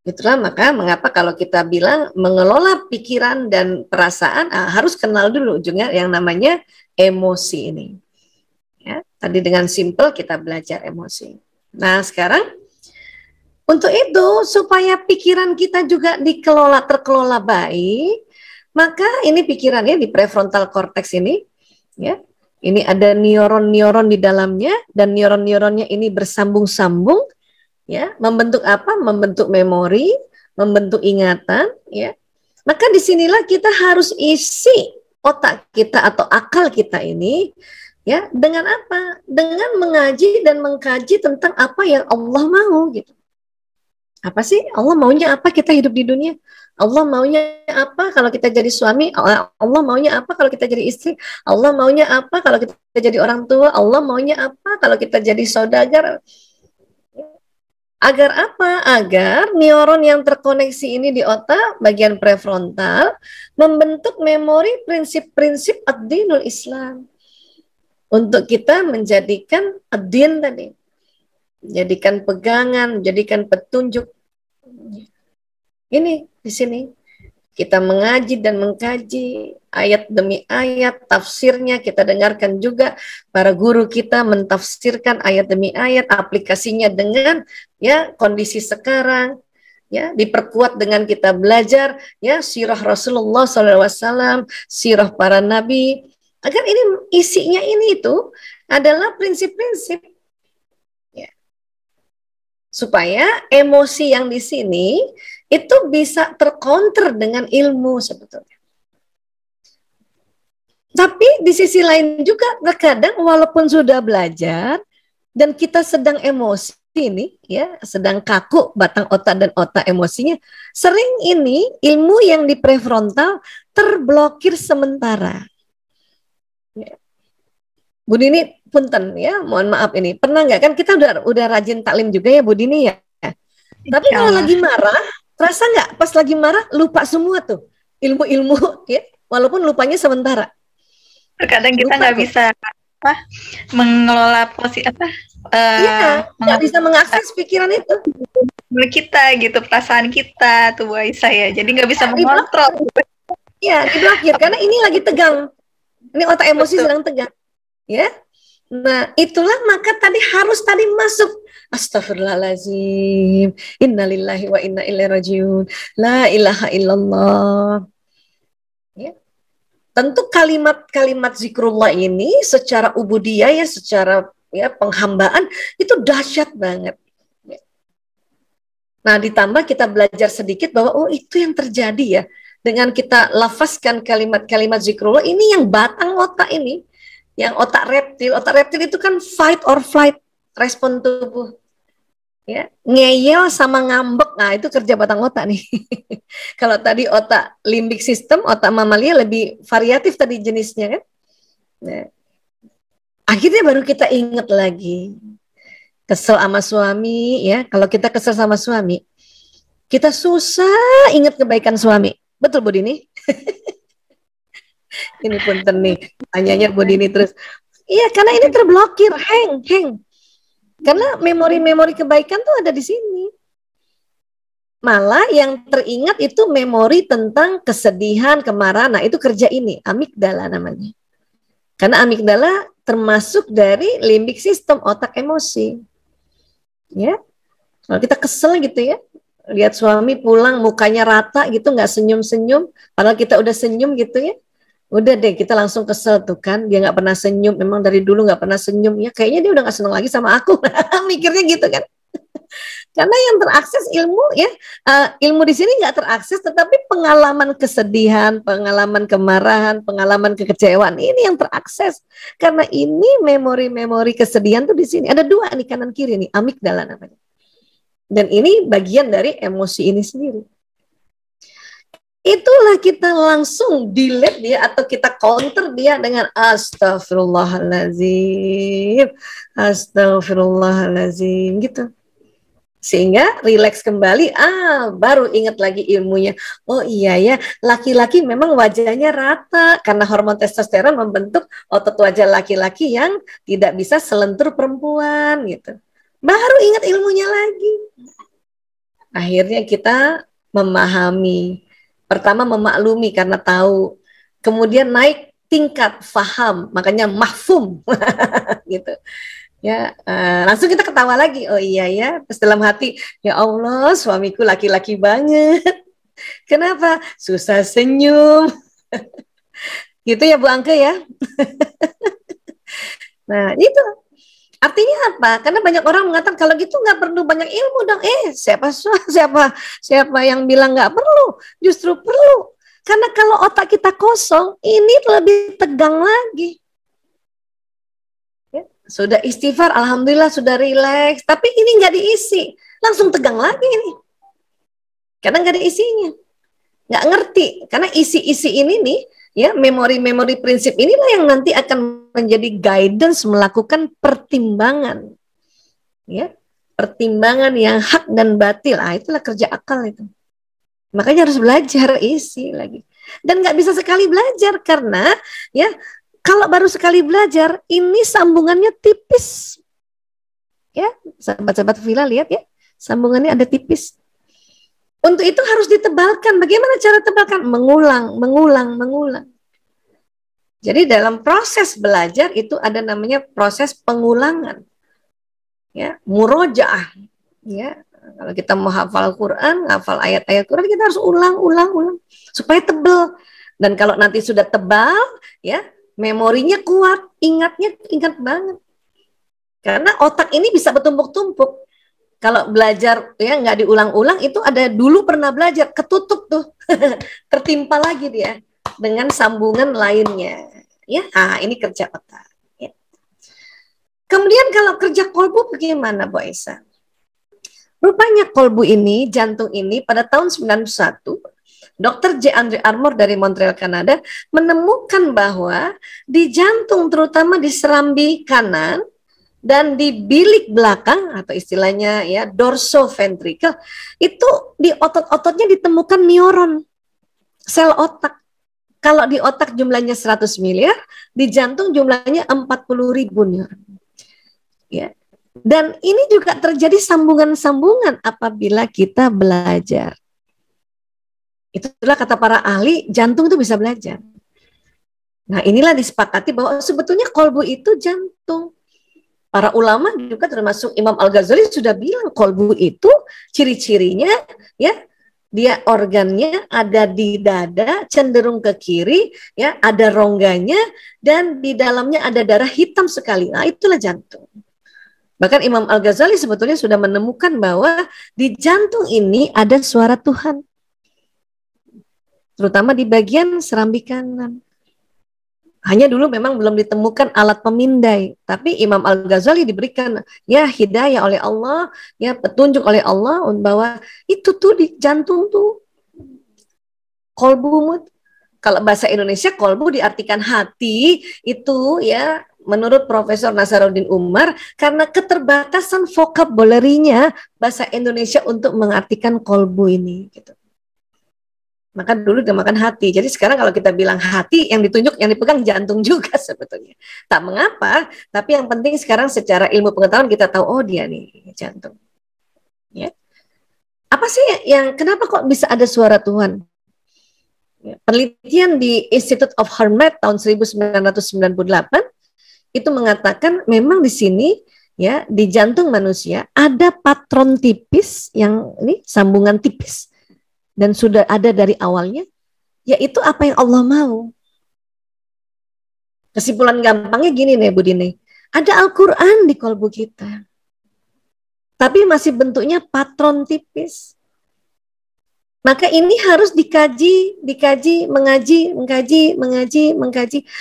Speaker 2: Itulah maka mengapa kalau kita bilang mengelola pikiran dan perasaan harus kenal dulu ujungnya yang namanya emosi ini. Ya, tadi dengan simple kita belajar emosi. Nah sekarang untuk itu supaya pikiran kita juga terkelola baik, maka ini pikirannya di prefrontal cortex ini, ya, ini ada neuron-neuron di dalamnya dan neuron-neuronnya ini bersambung-sambung. Ya, membentuk apa? Membentuk memori, membentuk ingatan, ya. Maka disinilah kita harus isi otak kita atau akal kita ini, ya, dengan apa? Dengan mengaji dan mengkaji tentang apa yang Allah mau, gitu. Apa sih? Allah maunya apa kita hidup di dunia? Allah maunya apa kalau kita jadi suami? Allah maunya apa kalau kita jadi istri? Allah maunya apa kalau kita jadi orang tua? Allah maunya apa kalau kita jadi saudagar? Agar apa? Agar neuron yang terkoneksi ini di otak bagian prefrontal membentuk memori prinsip-prinsip ad-dinul Islam. Untuk kita menjadikan ad-din tadi. Jadikan pegangan, jadikan petunjuk. Ini di sini. Kita mengaji dan mengkaji ayat demi ayat, tafsirnya kita dengarkan juga para guru kita mentafsirkan ayat demi ayat, aplikasinya dengan ya kondisi sekarang, ya diperkuat dengan kita belajar ya sirah Rasulullah SAW, sirah para nabi, agar ini isinya ini itu adalah prinsip-prinsip ya. Supaya emosi yang di sini itu bisa tercounter dengan ilmu sebetulnya. Tapi di sisi lain juga terkadang walaupun sudah belajar dan kita sedang emosi ini ya, sedang kaku batang otak dan otak emosinya, sering ini ilmu yang di prefrontal terblokir sementara. Ya. Bu Dini punten ya, mohon maaf ini. Pernah nggak kan kita udah rajin taklim juga ya Bu Dini ya. Tapi kalau lagi marah, terasa nggak pas lagi marah lupa semua tuh ilmu-ilmu ya, walaupun lupanya sementara.
Speaker 3: Terkadang kita nggak bisa mengelola
Speaker 2: nggak bisa mengakses pikiran itu
Speaker 3: kita gitu, perasaan kita tuh Bu Aisyah ya, jadi nggak bisa mengontrol.
Speaker 2: Iya, diblokir karena ini lagi tegang, ini otak emosi sedang tegang ya. Nah itulah maka harus masuk astagfirullahaladzim, innalillahi wa inna ilaihi rajiun, la ilaha illallah ya. Tentu kalimat-kalimat zikrullah ini secara ubudiyah ya, secara ya penghambaan itu dahsyat banget. Nah ditambah kita belajar sedikit bahwa oh itu yang terjadi ya, dengan kita lafazkan kalimat-kalimat zikrullah ini yang batang otak ini, yang otak reptil itu kan fight or flight, respon tubuh. Ya, ngeyel sama ngambek, nah itu kerja batang otak nih. Kalau tadi otak limbik system, otak mamalia lebih variatif tadi jenisnya kan. Nah, akhirnya baru kita ingat lagi, kesel sama suami ya. Kalau kita kesel sama suami, kita susah ingat kebaikan suami. Betul Bu Dini? Ini punten nih, tanyanya Bu Dini terus. Iya, karena ini terblokir, hang. Karena memori-memori kebaikan tuh ada di sini. Malah yang teringat itu memori tentang kesedihan, kemarahan. Nah, itu kerja ini, amigdala namanya. Karena amigdala termasuk dari limbik system, otak emosi. Ya, kalau kita kesel gitu ya, lihat suami pulang mukanya rata gitu, nggak senyum-senyum, padahal kita udah senyum gitu ya, udah deh kita langsung kesel tuh kan, dia nggak pernah senyum, memang dari dulu nggak pernah senyum ya, kayaknya dia udah nggak seneng lagi sama aku, mikirnya gitu kan. Karena yang terakses ilmu ya, ilmu di sini nggak terakses, tetapi pengalaman kesedihan, pengalaman kemarahan, pengalaman kekecewaan ini yang terakses. Karena ini memori-memori kesedihan tuh di sini ada dua nih, kanan kiri nih, amigdala namanya. Dan ini bagian dari emosi ini sendiri. Itulah kita langsung delete dia atau kita counter dia dengan astagfirullahaladzim, astagfirullahaladzim gitu. Sehingga rileks kembali, baru ingat lagi ilmunya. Oh iya ya, laki-laki memang wajahnya rata karena hormon testosteron membentuk otot wajah laki-laki yang tidak bisa selentur perempuan gitu. Baru ingat ilmunya lagi. Akhirnya kita memahami. Pertama memaklumi karena tahu. Kemudian naik tingkat faham, makanya mahfum gitu. Ya, langsung kita ketawa lagi. Oh iya ya, terus dalam hati, ya Allah, suamiku laki-laki banget. Kenapa? Susah senyum. Gitu ya Bu Angke ya. Nah, itu artinya apa? Karena banyak orang mengatakan kalau gitu nggak perlu banyak ilmu dong. Siapa yang bilang nggak perlu? Justru perlu. Karena kalau otak kita kosong, ini lebih tegang lagi. Ya, sudah istighfar, alhamdulillah sudah rileks. Tapi ini nggak diisi, langsung tegang lagi ini. Karena nggak ada isinya, nggak ngerti. Karena isi-isi ini nih, ya memori-memori prinsip inilah yang nanti akan menjadi guidance melakukan pertimbangan, ya pertimbangan yang hak dan batil. Itulah kerja akal itu. Makanya harus belajar isi lagi. Dan nggak bisa sekali belajar karena ya kalau baru sekali belajar ini sambungannya tipis. Ya, sahabat-sahabat Villa lihat ya, sambungannya ada tipis. Untuk itu harus ditebalkan. Bagaimana cara tebalkan? Mengulang. Jadi dalam proses belajar itu ada namanya proses pengulangan. Ya, murojaah. Ya, kalau kita mau hafal Quran, hafal ayat-ayat Quran, kita harus ulang supaya tebal. Dan kalau nanti sudah tebal, ya, memorinya kuat, ingat banget. Karena otak ini bisa bertumpuk-tumpuk. Kalau belajar ya nggak diulang-ulang itu ada dulu pernah belajar ketutup tuh tertimpa lagi dia dengan sambungan lainnya ya. Ini kerja otak ya. Kemudian kalau kerja kolbu bagaimana Bu Aisyah? Rupanya kolbu ini, jantung ini pada tahun 91 Dr. J. Andre Armour dari Montreal, Kanada menemukan bahwa di jantung terutama di serambi kanan dan di bilik belakang atau istilahnya ya dorsoventrikel itu di otot-ototnya ditemukan neuron, sel otak. Kalau di otak jumlahnya 100 miliar, di jantung jumlahnya 40.000 neuron. Ya. Dan ini juga terjadi sambungan-sambungan apabila kita belajar. Itulah kata para ahli, jantung itu bisa belajar. Nah, inilah disepakati bahwa sebetulnya kolbu itu jantung. Para ulama juga termasuk Imam Al-Ghazali sudah bilang kolbu itu ciri-cirinya ya dia organnya ada di dada cenderung ke kiri ya, ada rongganya dan di dalamnya ada darah hitam sekali. Nah, itulah jantung. Bahkan Imam Al-Ghazali sebetulnya sudah menemukan bahwa di jantung ini ada suara Tuhan. Terutama di bagian serambi kanan. Hanya dulu memang belum ditemukan alat pemindai, tapi Imam Al-Ghazali diberikan ya hidayah oleh Allah, ya petunjuk oleh Allah bahwa itu tuh di jantung tuh kolbu. Kalau bahasa Indonesia kolbu diartikan hati itu ya menurut Profesor Nasaruddin Umar karena keterbatasan vocabulary-nya bahasa Indonesia untuk mengartikan kolbu ini gitu. Maka dulu dinamakan hati. Jadi sekarang kalau kita bilang hati yang ditunjuk, yang dipegang jantung juga sebetulnya. Tak mengapa, tapi yang penting sekarang secara ilmu pengetahuan kita tahu oh dia nih jantung. Ya. Apa sih yang kenapa kok bisa ada suara Tuhan? Ya, penelitian di Institute of Hermet tahun 1998 itu mengatakan memang di sini ya di jantung manusia ada patron tipis yang ini sambungan tipis. Dan sudah ada dari awalnya, yaitu apa yang Allah mau. Kesimpulan gampangnya gini nih Bu Dini, ada Al-Quran di kolbu kita, tapi masih bentuknya patron tipis. Maka ini harus dikaji, mengkaji,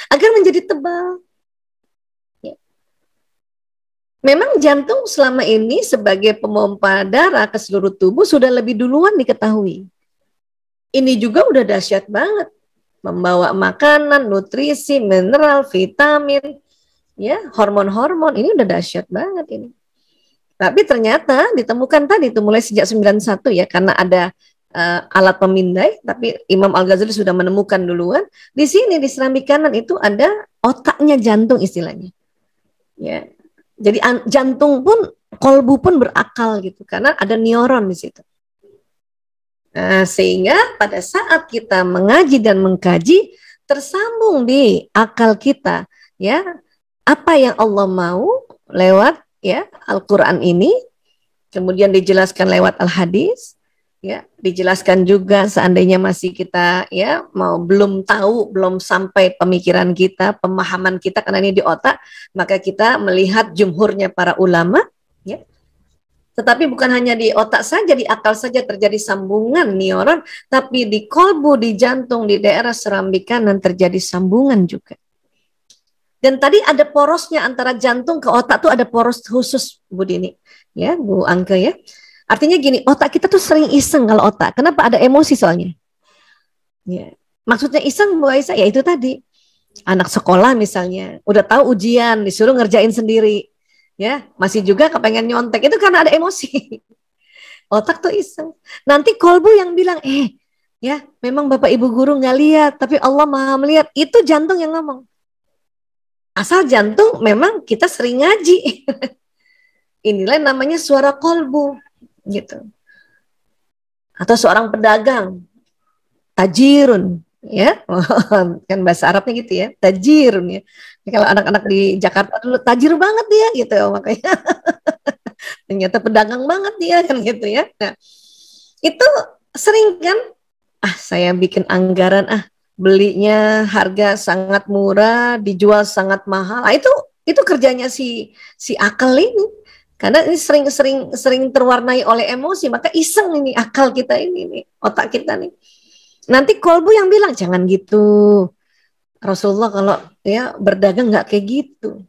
Speaker 2: agar menjadi tebal. Ya. Memang jantung selama ini sebagai pemompa darah ke seluruh tubuh sudah lebih duluan diketahui. Ini juga udah dahsyat banget, membawa makanan, nutrisi, mineral, vitamin, ya hormon-hormon, ini udah dahsyat banget ini. Tapi ternyata ditemukan tadi itu mulai sejak 91 ya, karena ada alat pemindai, tapi Imam Al-Ghazali sudah menemukan duluan. Di sini di serambi kanan itu ada otaknya jantung istilahnya. Ya, jadi jantung pun, kolbu pun berakal gitu, karena ada neuron di situ. Nah, sehingga pada saat kita mengaji dan mengkaji tersambung di akal kita ya apa yang Allah mau lewat ya Al-Qur'an ini, kemudian dijelaskan lewat Al-Hadis ya, dijelaskan juga seandainya masih kita ya mau belum tahu, belum sampai pemikiran kita, pemahaman kita karena ini di otak, maka kita melihat jumhurnya para ulama ya. Tetapi bukan hanya di otak saja, di akal saja terjadi sambungan neuron, tapi di kolbu, di jantung, di daerah serambi kanan terjadi sambungan juga. Dan tadi ada porosnya antara jantung ke otak tuh ada poros khusus, Bu Dini, ya Bu Angke ya. Artinya gini, otak kita tuh sering iseng kalau otak. Kenapa? Ada emosi soalnya. Ya. Maksudnya iseng Bu Aisyah, ya itu tadi. Anak sekolah misalnya, udah tahu ujian, disuruh ngerjain sendiri. Ya, masih juga kepengen nyontek itu karena ada emosi. Otak tuh iseng. Nanti kolbu yang bilang, ya memang Bapak Ibu guru nggak lihat, tapi Allah Maha melihat. Itu jantung yang ngomong. Asal jantung memang kita sering ngaji. Inilah namanya suara kolbu, gitu. Atau seorang pedagang, tajirun, ya kan bahasa Arabnya gitu ya, tajirun ya. Kalau anak-anak di Jakarta dulu tajir banget dia gitu ya, makanya ternyata pedagang banget dia kan gitu ya. Nah, itu sering kan, saya bikin anggaran, belinya harga sangat murah, dijual sangat mahal. Itu kerjanya si akal ini. Karena ini sering terwarnai oleh emosi, maka iseng ini akal kita ini nih, otak kita nih. Nanti kolbu yang bilang jangan gitu. Rasulullah kalau ya berdagang nggak kayak gitu.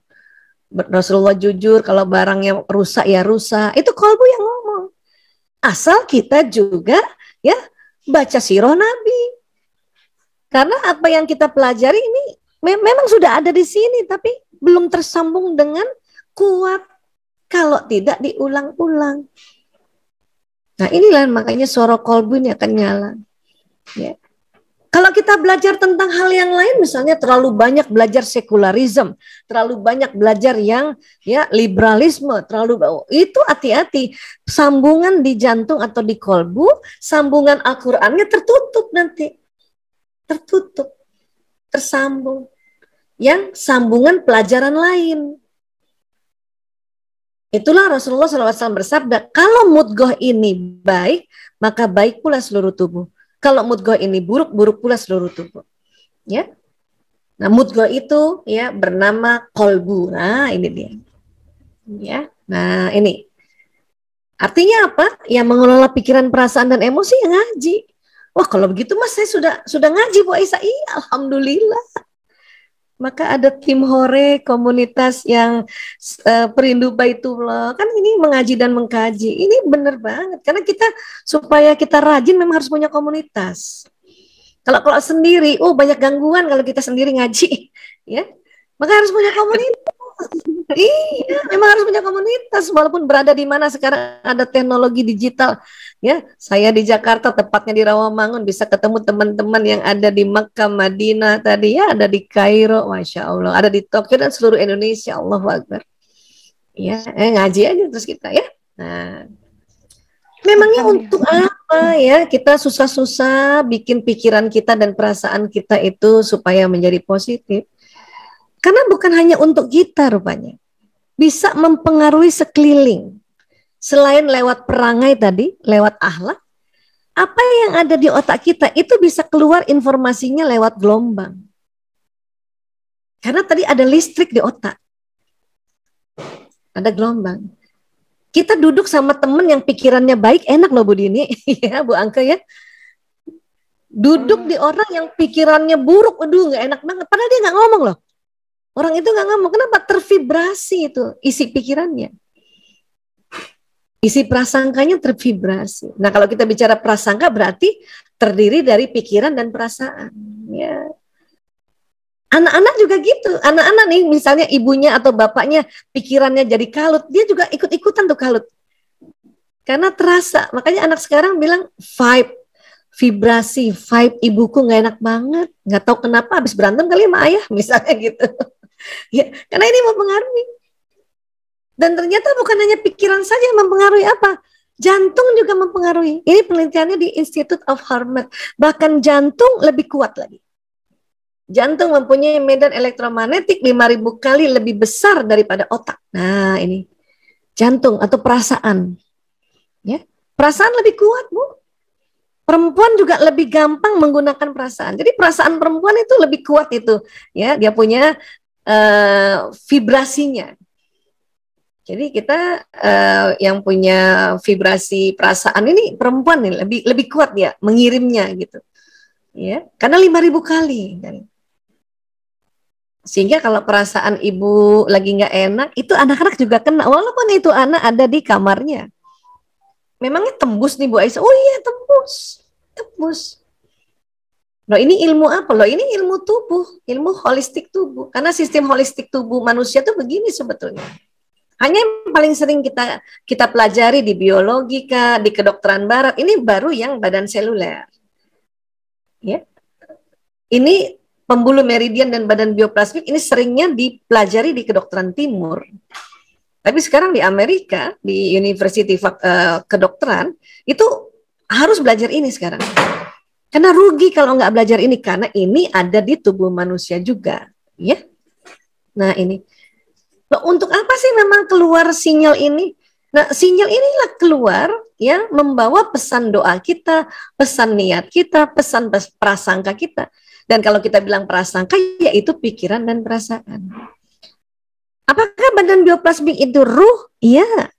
Speaker 2: Rasulullah jujur, kalau barangnya rusak ya rusak. Itu kolbu yang ngomong. Asal kita juga ya baca sirah Nabi. Karena apa yang kita pelajari ini memang sudah ada di sini, tapi belum tersambung dengan kuat kalau tidak diulang-ulang. Nah inilah makanya suara kolbu ini akan nyala. Ya. Kalau kita belajar tentang hal yang lain, misalnya terlalu banyak belajar sekularisme, terlalu banyak belajar yang ya liberalisme, itu hati-hati. Sambungan di jantung atau di kolbu, sambungan Al-Qur'annya tertutup nanti. Tertutup, tersambung. Yang sambungan pelajaran lain. Itulah Rasulullah SAW bersabda, kalau mudghah ini baik, maka baik pula seluruh tubuh. Kalau mudghah ini buruk, buruk pula seluruh tubuh. Ya. Nah, mudghah itu ya bernama kolbu. Nah, ini dia. Ya. Nah, ini. Artinya apa? Yang mengelola pikiran, perasaan dan emosi yang ngaji. Wah, kalau begitu Mas saya sudah ngaji Bu Aisyah. Iya, alhamdulillah. Maka ada tim hore, komunitas yang perindu Baitullah. Kan ini mengaji dan mengkaji. Ini benar banget. Karena kita, supaya kita rajin memang harus punya komunitas. Kalau sendiri, banyak gangguan kalau kita sendiri ngaji. Ya, maka harus punya komunitas. Iya, memang harus punya komunitas. Walaupun berada di mana sekarang ada teknologi digital. Ya, saya di Jakarta, tepatnya di Rawamangun, bisa ketemu teman-teman yang ada di Makkah, Madinah tadi ya, ada di Kairo, Masya Allah, ada di Tokyo dan seluruh Indonesia, Allahu Akbar. Ya, ngaji aja terus kita ya. Nah, memangnya untuk apa ya kita susah-susah bikin pikiran kita dan perasaan kita itu supaya menjadi positif? Karena bukan hanya untuk kita rupanya, bisa mempengaruhi sekeliling. Selain lewat perangai tadi, lewat akhlak, apa yang ada di otak kita itu bisa keluar informasinya lewat gelombang. Karena tadi ada listrik di otak. Ada gelombang. Kita duduk sama temen yang pikirannya baik, enak loh Bu Dini, ya Bu Angke ya. Duduk di orang yang pikirannya buruk, aduh nggak enak banget. Padahal dia nggak ngomong loh. Orang itu nggak ngomong, kenapa? Tervibrasi itu isi pikirannya. Isi prasangkanya tervibrasi. Nah, kalau kita bicara prasangka berarti terdiri dari pikiran dan perasaan. Ya. Anak-anak juga gitu. Anak-anak nih, misalnya ibunya atau bapaknya pikirannya jadi kalut, dia juga ikut-ikutan tuh kalut. Karena terasa. Makanya anak sekarang bilang vibrasi, vibe ibuku nggak enak banget. Nggak tahu kenapa habis berantem kali sama ayah, misalnya gitu. Ya, karena ini mempengaruhi. Dan ternyata bukan hanya pikiran saja yang mempengaruhi apa? Jantung juga mempengaruhi. Ini penelitiannya di Institute of Harvard. Bahkan jantung lebih kuat lagi. Jantung mempunyai medan elektromagnetik 5.000 kali lebih besar daripada otak. Nah, ini jantung atau perasaan. Ya, perasaan lebih kuat, Bu. Perempuan juga lebih gampang menggunakan perasaan. Jadi perasaan perempuan itu lebih kuat itu. Ya, dia punya vibrasinya. Jadi kita yang punya vibrasi perasaan ini perempuan nih lebih kuat ya mengirimnya gitu. Ya, karena 5.000 kali. Sehingga kalau perasaan ibu lagi nggak enak, itu anak-anak juga kena. Walaupun itu anak ada di kamarnya. Memangnya tembus nih Bu Aisyah? Oh iya tembus. Loh ini ilmu apa? Loh ini ilmu tubuh, ilmu holistik tubuh. Karena sistem holistik tubuh manusia tuh begini sebetulnya. Hanya yang paling sering kita pelajari di biologi, di kedokteran barat, ini baru yang badan seluler. Ya. Ini pembuluh meridian dan badan bioplasmik ini seringnya dipelajari di kedokteran timur. Tapi sekarang di Amerika, di University kedokteran, itu harus belajar ini sekarang. Karena rugi kalau nggak belajar ini, karena ini ada di tubuh manusia juga. Ya. Nah ini. Nah, untuk apa sih memang keluar sinyal ini? Nah, sinyal inilah keluar ya membawa pesan doa kita, pesan niat kita, pesan prasangka kita. Dan kalau kita bilang prasangka yaitu pikiran dan perasaan. Apakah badan bioplasmik itu ruh? Iya.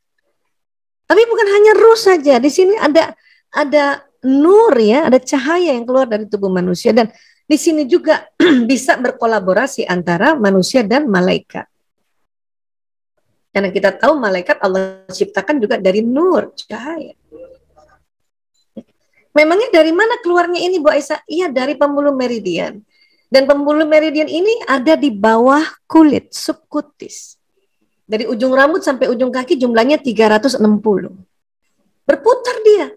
Speaker 2: Tapi bukan hanya ruh saja. Di sini ada nur ya, ada cahaya yang keluar dari tubuh manusia dan di sini juga bisa berkolaborasi antara manusia dan malaikat. Karena kita tahu malaikat Allah ciptakan juga dari nur, cahaya. Memangnya dari mana keluarnya ini Bu Aisyah? Iya dari pembuluh meridian. Dan pembuluh meridian ini ada di bawah kulit, subkutis. Dari ujung rambut sampai ujung kaki jumlahnya 360. Berputar dia.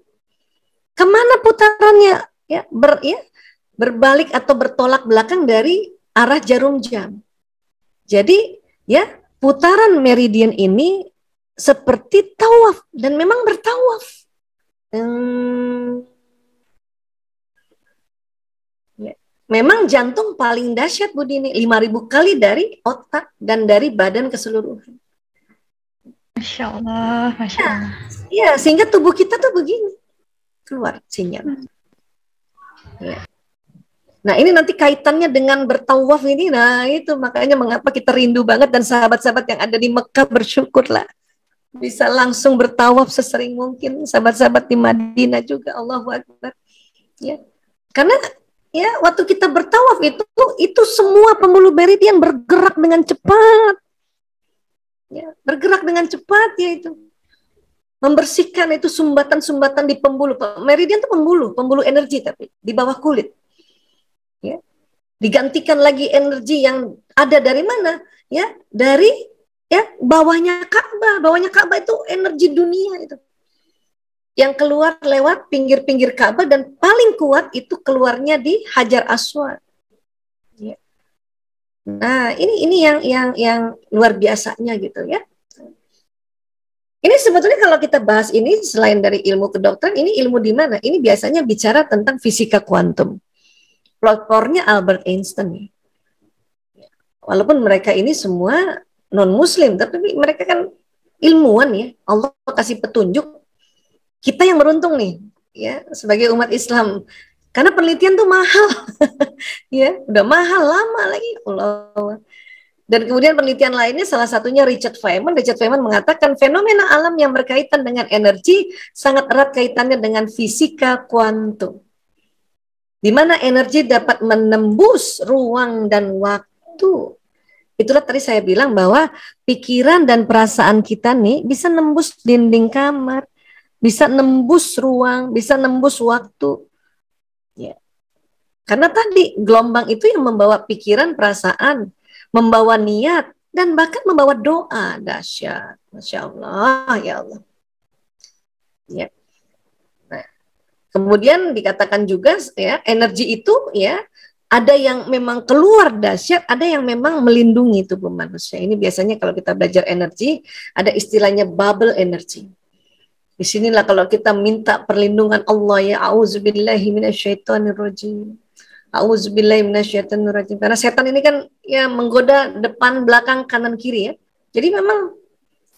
Speaker 2: Kemana putarannya? Ya, berbalik atau bertolak belakang dari arah jarum jam. Jadi ya putaran meridian ini seperti tawaf dan memang bertawaf. Memang jantung paling dahsyat Bu Dini, 5.000 kali dari otak dan dari badan keseluruhan.
Speaker 3: Masya Allah, Masya Allah.
Speaker 2: Ya, sehingga tubuh kita tuh begini, keluar sinyal. Ya. Nah ini nanti kaitannya dengan bertawaf ini, nah itu makanya mengapa kita rindu banget dan sahabat-sahabat yang ada di Mekah bersyukurlah bisa langsung bertawaf sesering mungkin, sahabat-sahabat di Madinah juga, Allahu Akbar. Ya, karena ya waktu kita bertawaf itu semua pembuluh meridian bergerak dengan cepat. Ya, bergerak dengan cepat ya itu. Membersihkan itu sumbatan-sumbatan di pembuluh. Meridian itu pembuluh energi tapi di bawah kulit. Ya. Digantikan lagi energi yang ada dari mana? Ya, dari bawahnya Ka'bah. Bawahnya Ka'bah itu energi dunia itu. Yang keluar lewat pinggir-pinggir Ka'bah dan paling kuat itu keluarnya di Hajar Aswad. Ya. Nah, ini yang luar biasanya gitu ya. Ini sebetulnya kalau kita bahas ini selain dari ilmu kedokteran, ini ilmu di mana? Ini biasanya bicara tentang fisika kuantum. Pelopornya Albert Einstein. Walaupun mereka ini semua non-muslim, tapi mereka kan ilmuwan ya. Allah kasih petunjuk. Kita yang beruntung nih, ya sebagai umat Islam. Karena penelitian tuh mahal. Ya, udah mahal lama lagi. Allah. Dan kemudian penelitian lainnya salah satunya Richard Feynman. Richard Feynman mengatakan fenomena alam yang berkaitan dengan energi sangat erat kaitannya dengan fisika kuantum. Di mana energi dapat menembus ruang dan waktu. Itulah tadi saya bilang bahwa pikiran dan perasaan kita nih bisa nembus dinding kamar, bisa nembus ruang, bisa nembus waktu. Ya. Karena tadi gelombang itu yang membawa pikiran, perasaan, membawa niat, dan bahkan membawa doa. Dahsyat. Masya Allah, ya Allah. Ya. Nah, kemudian dikatakan juga ya, energi itu ya ada yang memang keluar dahsyat, ada yang memang melindungi tubuh manusia. Ini biasanya kalau kita belajar energi, ada istilahnya bubble energy. Di sinilah kalau kita minta perlindungan Allah, ya auzubillahi minasyaitonirrajim. Auzubillahiminasyaitonirrajim. Karena setan ini kan ya menggoda depan, belakang, kanan, kiri ya. Jadi memang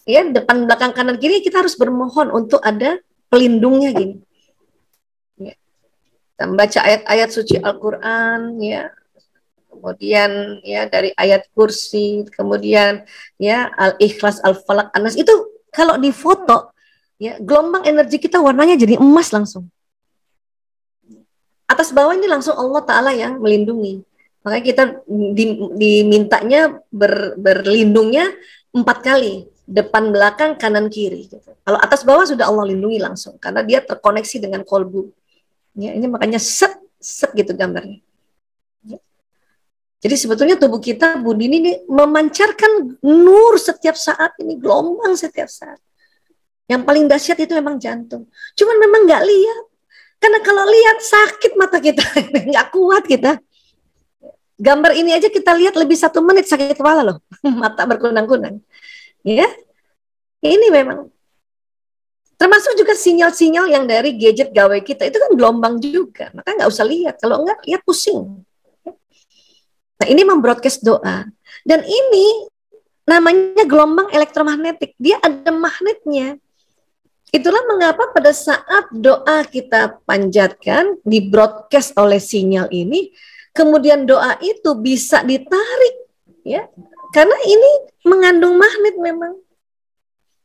Speaker 2: ya depan, belakang, kanan, kiri kita harus bermohon untuk ada pelindungnya gini. Ya. Kita membaca ayat-ayat suci Al-Qur'an ya. Kemudian ya dari ayat kursi, kemudian ya Al-Ikhlas, Al-Falaq, An-Nas itu kalau difoto ya gelombang energi kita warnanya jadi emas langsung. Atas bawah ini langsung Allah Ta'ala yang melindungi. Makanya kita dimintanya berlindungnya 4 kali. Depan, belakang, kanan, kiri. Gitu. Kalau atas bawah sudah Allah lindungi langsung. Karena dia terkoneksi dengan kolbu. Ya, ini makanya set gitu gambarnya. Ya. Jadi sebetulnya tubuh kita, budi ini memancarkan nur setiap saat. Ini gelombang setiap saat. Yang paling dahsyat itu memang jantung. Cuman memang nggak lihat. Karena kalau lihat sakit mata kita, nggak kuat kita. Gambar ini aja kita lihat lebih 1 menit sakit kepala loh, mata berkunang-kunang. Ya, ini memang. Termasuk juga sinyal-sinyal yang dari gadget gawai kita itu kan gelombang juga, maka nggak usah lihat. Kalau nggak lihat pusing. Nah ini membroadcast doa, dan ini namanya gelombang elektromagnetik. Dia ada magnetnya. Itulah mengapa pada saat doa kita panjatkan, di broadcast oleh sinyal ini, kemudian doa itu bisa ditarik, ya, karena ini mengandung magnet memang.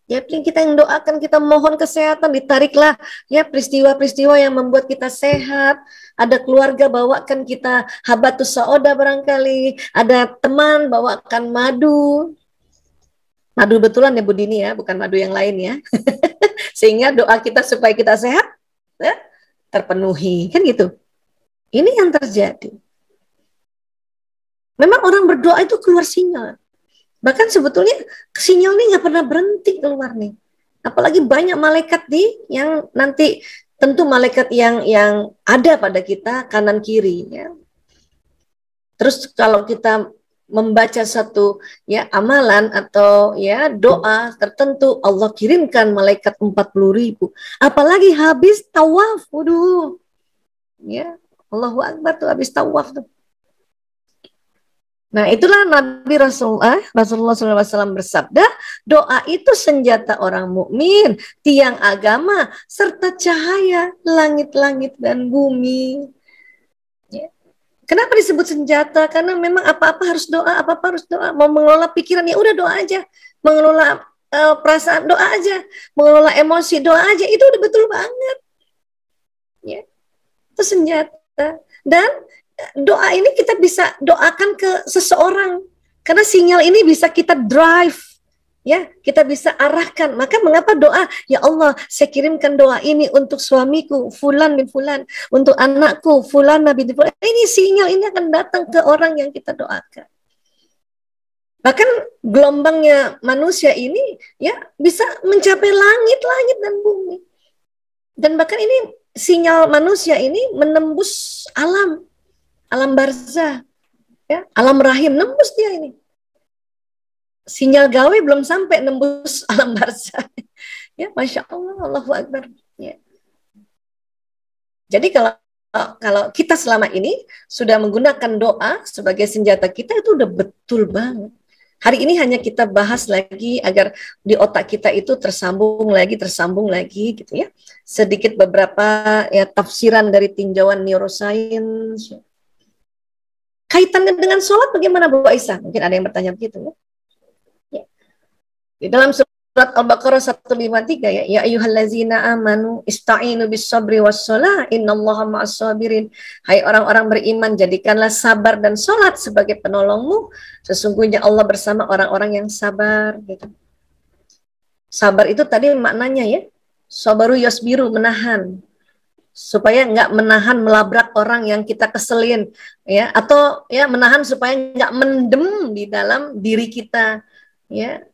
Speaker 2: Ya, kita yang doakan, kita mohon kesehatan, ditariklah ya peristiwa-peristiwa yang membuat kita sehat. Ada keluarga bawakan kita habatus sauda barangkali, ada teman bawakan madu. Madu betulan ya Bu Dini ya, bukan madu yang lain ya. Sehingga doa kita supaya kita sehat ya, terpenuhi, kan gitu. Ini yang terjadi. Memang orang berdoa itu keluar sinyal. Bahkan sebetulnya sinyal ini nggak pernah berhenti keluar nih. Apalagi banyak malaikat yang nanti tentu malaikat yang ada pada kita kanan kiri ya. Terus kalau kita membaca satu ya amalan atau ya doa tertentu, Allah kirimkan malaikat 40.000. Apalagi habis tawaf, waduh, ya Allahu Akbar tuh habis tawaf tuh. Nah itulah Nabi Rasulullah SAW bersabda, doa itu senjata orang mukmin, tiang agama serta cahaya langit-langit dan bumi. Ya. Kenapa disebut senjata? Karena memang apa-apa harus doa, apa-apa harus doa. Mau mengelola pikiran, ya udah doa aja. Mengelola perasaan, doa aja. Mengelola emosi, doa aja. Itu udah betul banget. Ya. Itu senjata. kita. Dan doa ini kita bisa doakan ke seseorang, karena sinyal ini bisa kita drive, ya, kita bisa arahkan. Maka mengapa doa, ya Allah, saya kirimkan doa ini untuk suamiku fulan bin fulan, untuk anakku fulan bin fulan. Ini sinyal ini akan datang ke orang yang kita doakan. Bahkan gelombangnya manusia ini ya bisa mencapai langit dan bumi. Dan bahkan ini sinyal manusia ini menembus alam barzah, ya, alam rahim, nembus dia ini. Sinyal gawe belum sampai nembus alam barzah. Ya, Masya Allah, Allahu Akbar. Ya. Jadi kalau kita selama ini sudah menggunakan doa sebagai senjata kita, itu udah betul banget. Hari ini hanya kita bahas lagi agar di otak kita itu tersambung lagi gitu ya. Sedikit beberapa ya tafsiran dari tinjauan neuroscience. Kaitannya dengan sholat bagaimana Bu Aisyah? Mungkin ada yang bertanya begitu ya. Ya. Di dalam surat Al-Baqarah 153 ya ayyuhallazina amanu ista'inu bis-sabri was-shalah innallaha ma'as-sabirin. Hai orang-orang beriman, jadikanlah sabar dan salat sebagai penolongmu, sesungguhnya Allah bersama orang-orang yang sabar gitu. Sabar itu tadi maknanya ya, sabaru yasbiru, menahan, supaya nggak menahan melabrak orang yang kita keselin ya, atau ya menahan supaya nggak mendem di dalam diri kita ya.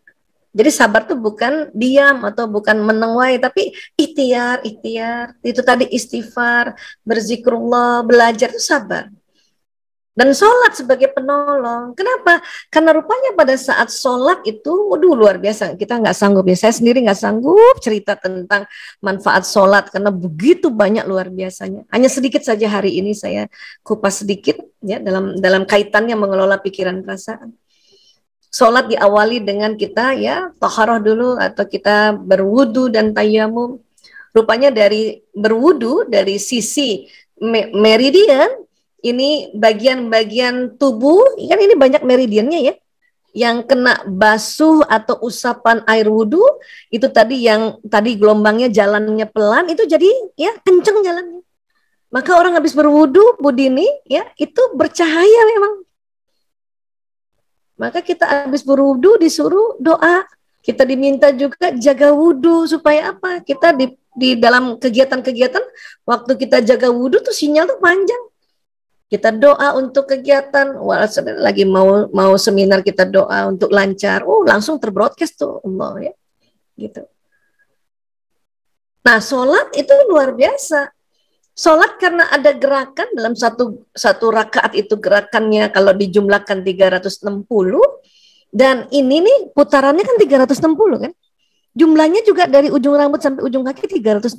Speaker 2: Jadi sabar tuh bukan diam atau bukan menenguai, tapi ikhtiar. Itu tadi istighfar, berzikrullah, belajar itu sabar. Dan sholat sebagai penolong. Kenapa? Karena rupanya pada saat sholat itu, waduh luar biasa. Kita nggak sanggup ya. Saya sendiri nggak sanggup cerita tentang manfaat sholat karena begitu banyak luar biasanya. Hanya sedikit saja hari ini saya kupas sedikit ya dalam kaitannya mengelola pikiran perasaan. Sholat diawali dengan kita ya taharah dulu atau kita berwudu dan tayamum. Rupanya dari berwudu dari sisi meridian, ini bagian-bagian tubuh, kan ini banyak meridiannya ya, yang kena basuh atau usapan air wudu, itu tadi yang tadi gelombangnya jalannya pelan, itu jadi ya kenceng jalannya. Maka orang habis berwudu, Budini, ya itu bercahaya memang. Maka kita habis berwudu disuruh doa. Kita diminta juga jaga wudu supaya apa? Kita di dalam kegiatan-kegiatan waktu kita jaga wudu tuh sinyal tuh panjang. Kita doa untuk kegiatan, lagi mau seminar kita doa untuk lancar. Oh, langsung terbroadcast tuh Allah ya. Gitu. Nah, sholat itu luar biasa. Sholat karena ada gerakan dalam satu rakaat itu gerakannya kalau dijumlahkan 360 dan ini nih putarannya kan 360 kan. Jumlahnya juga dari ujung rambut sampai ujung kaki 360.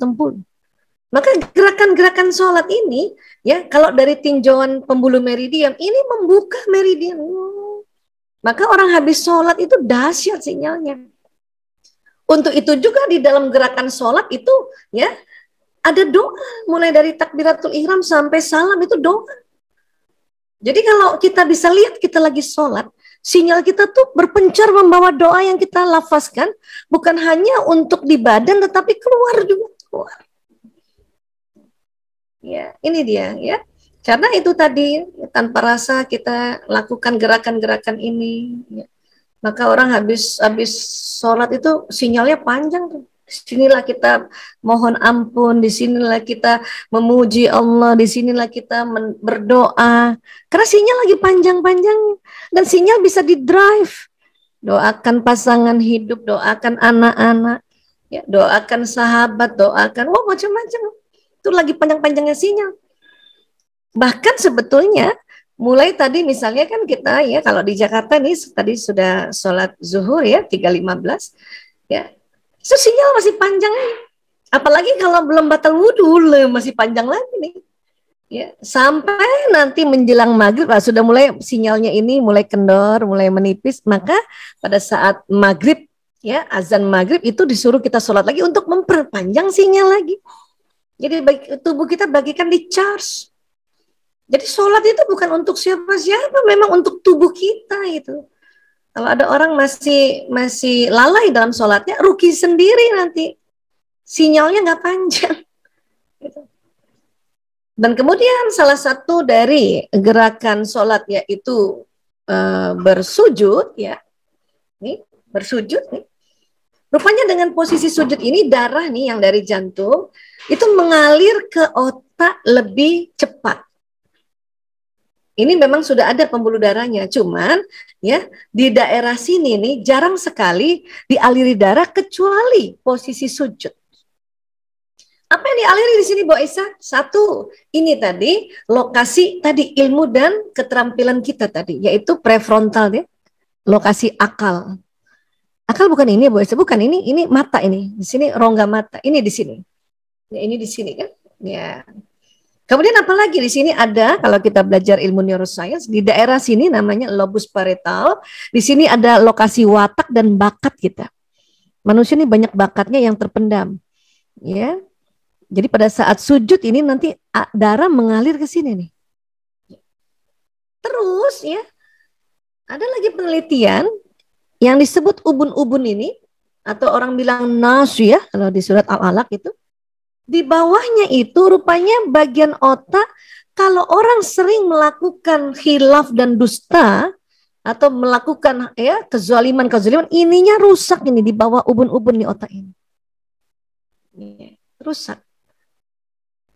Speaker 2: Maka gerakan-gerakan sholat ini ya kalau dari tinjauan pembuluh meridian ini membuka meridian. Maka orang habis sholat itu dahsyat sinyalnya. Untuk itu juga di dalam gerakan sholat itu ya ada doa, mulai dari takbiratul ihram sampai salam itu doa. Jadi kalau kita bisa lihat kita lagi sholat, sinyal kita tuh berpencar membawa doa yang kita lafazkan, bukan hanya untuk di badan, tetapi keluar juga. Keluar. Ya, ini dia ya. Karena itu tadi, tanpa rasa kita lakukan gerakan-gerakan ini. Ya. Maka orang habis sholat itu sinyalnya panjang tuh. Disinilah kita mohon ampun, disinilah kita memuji Allah, disinilah kita berdoa. Karena sinyal lagi panjang-panjang dan sinyal bisa di-drive. Doakan pasangan hidup, doakan anak-anak, ya, doakan sahabat, doakan, macam-macam. Itu lagi panjang-panjangnya sinyal. Bahkan sebetulnya mulai tadi misalnya kan kita ya kalau di Jakarta nih tadi sudah sholat zuhur ya 3.15 ya. So, sinyal masih panjang, apalagi kalau belum batal wudhu, masih panjang lagi nih. Ya, sampai nanti menjelang maghrib, sudah mulai sinyalnya ini mulai kendor, mulai menipis. Maka pada saat maghrib, ya azan maghrib itu disuruh kita sholat lagi untuk memperpanjang sinyal lagi. Jadi tubuh kita bagikan di charge. Jadi sholat itu bukan untuk siapa-siapa, memang untuk tubuh kita itu. Kalau ada orang masih lalai dalam sholatnya, rugi sendiri nanti. Sinyalnya nggak panjang. Gitu. Dan kemudian salah satu dari gerakan sholat yaitu bersujud, ya, nih bersujud nih. Rupanya dengan posisi sujud ini darah nih yang dari jantung itu mengalir ke otak lebih cepat. Ini memang sudah ada pembuluh darahnya, cuman ya di daerah sini nih jarang sekali dialiri darah kecuali posisi sujud. Apa yang dialiri di sini, Bu Aisyah? Satu, ini tadi lokasi tadi ilmu dan keterampilan kita tadi, yaitu prefrontal ya, lokasi akal. Akal bukan ini, Bu Aisyah, bukan ini mata ini. Di sini rongga mata, ini di sini. Ya, ini di sini kan? Ya. Kemudian apalagi di sini ada, kalau kita belajar ilmu neuroscience, di daerah sini namanya lobus parietal. Di sini ada lokasi watak dan bakat kita. Manusia ini banyak bakatnya yang terpendam. Ya. Jadi pada saat sujud ini nanti darah mengalir ke sini nih. Terus ya, ada lagi penelitian yang disebut ubun-ubun ini, atau orang bilang nasu ya, kalau di surat Al-Alaq itu, di bawahnya itu rupanya bagian otak, kalau orang sering melakukan khilaf dan dusta, atau melakukan ya kezaliman, ininya rusak ini di bawah ubun-ubun di otak ini. Rusak.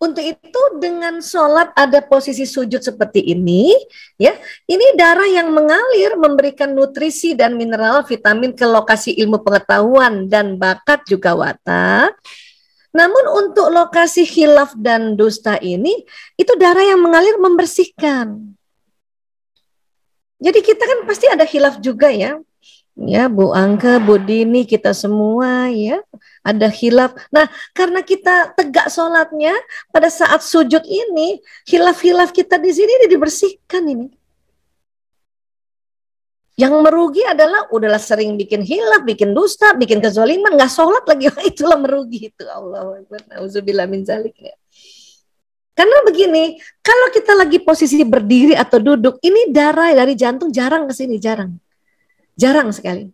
Speaker 2: Untuk itu dengan sholat ada posisi sujud seperti ini, ya, ini darah yang mengalir memberikan nutrisi dan mineral, vitamin ke lokasi ilmu pengetahuan dan bakat juga watak. Namun untuk lokasi khilaf dan dusta ini, itu darah yang mengalir membersihkan. Jadi kita kan pasti ada khilaf juga ya. Ya, Bu Angka, Bu Dini, kita semua ya ada khilaf. Nah, karena kita tegak sholatnya pada saat sujud ini, khilaf-khilaf kita di sini dibersihkan ini. Yang merugi adalah udahlah sering bikin khilaf, bikin dusta, bikin kezaliman, nggak sholat lagi, itulah merugi itu. Allahu Akbar, nauzubillah min zalik ya. Karena begini, kalau kita lagi posisi berdiri atau duduk, ini darah dari jantung jarang ke sini, jarang sekali.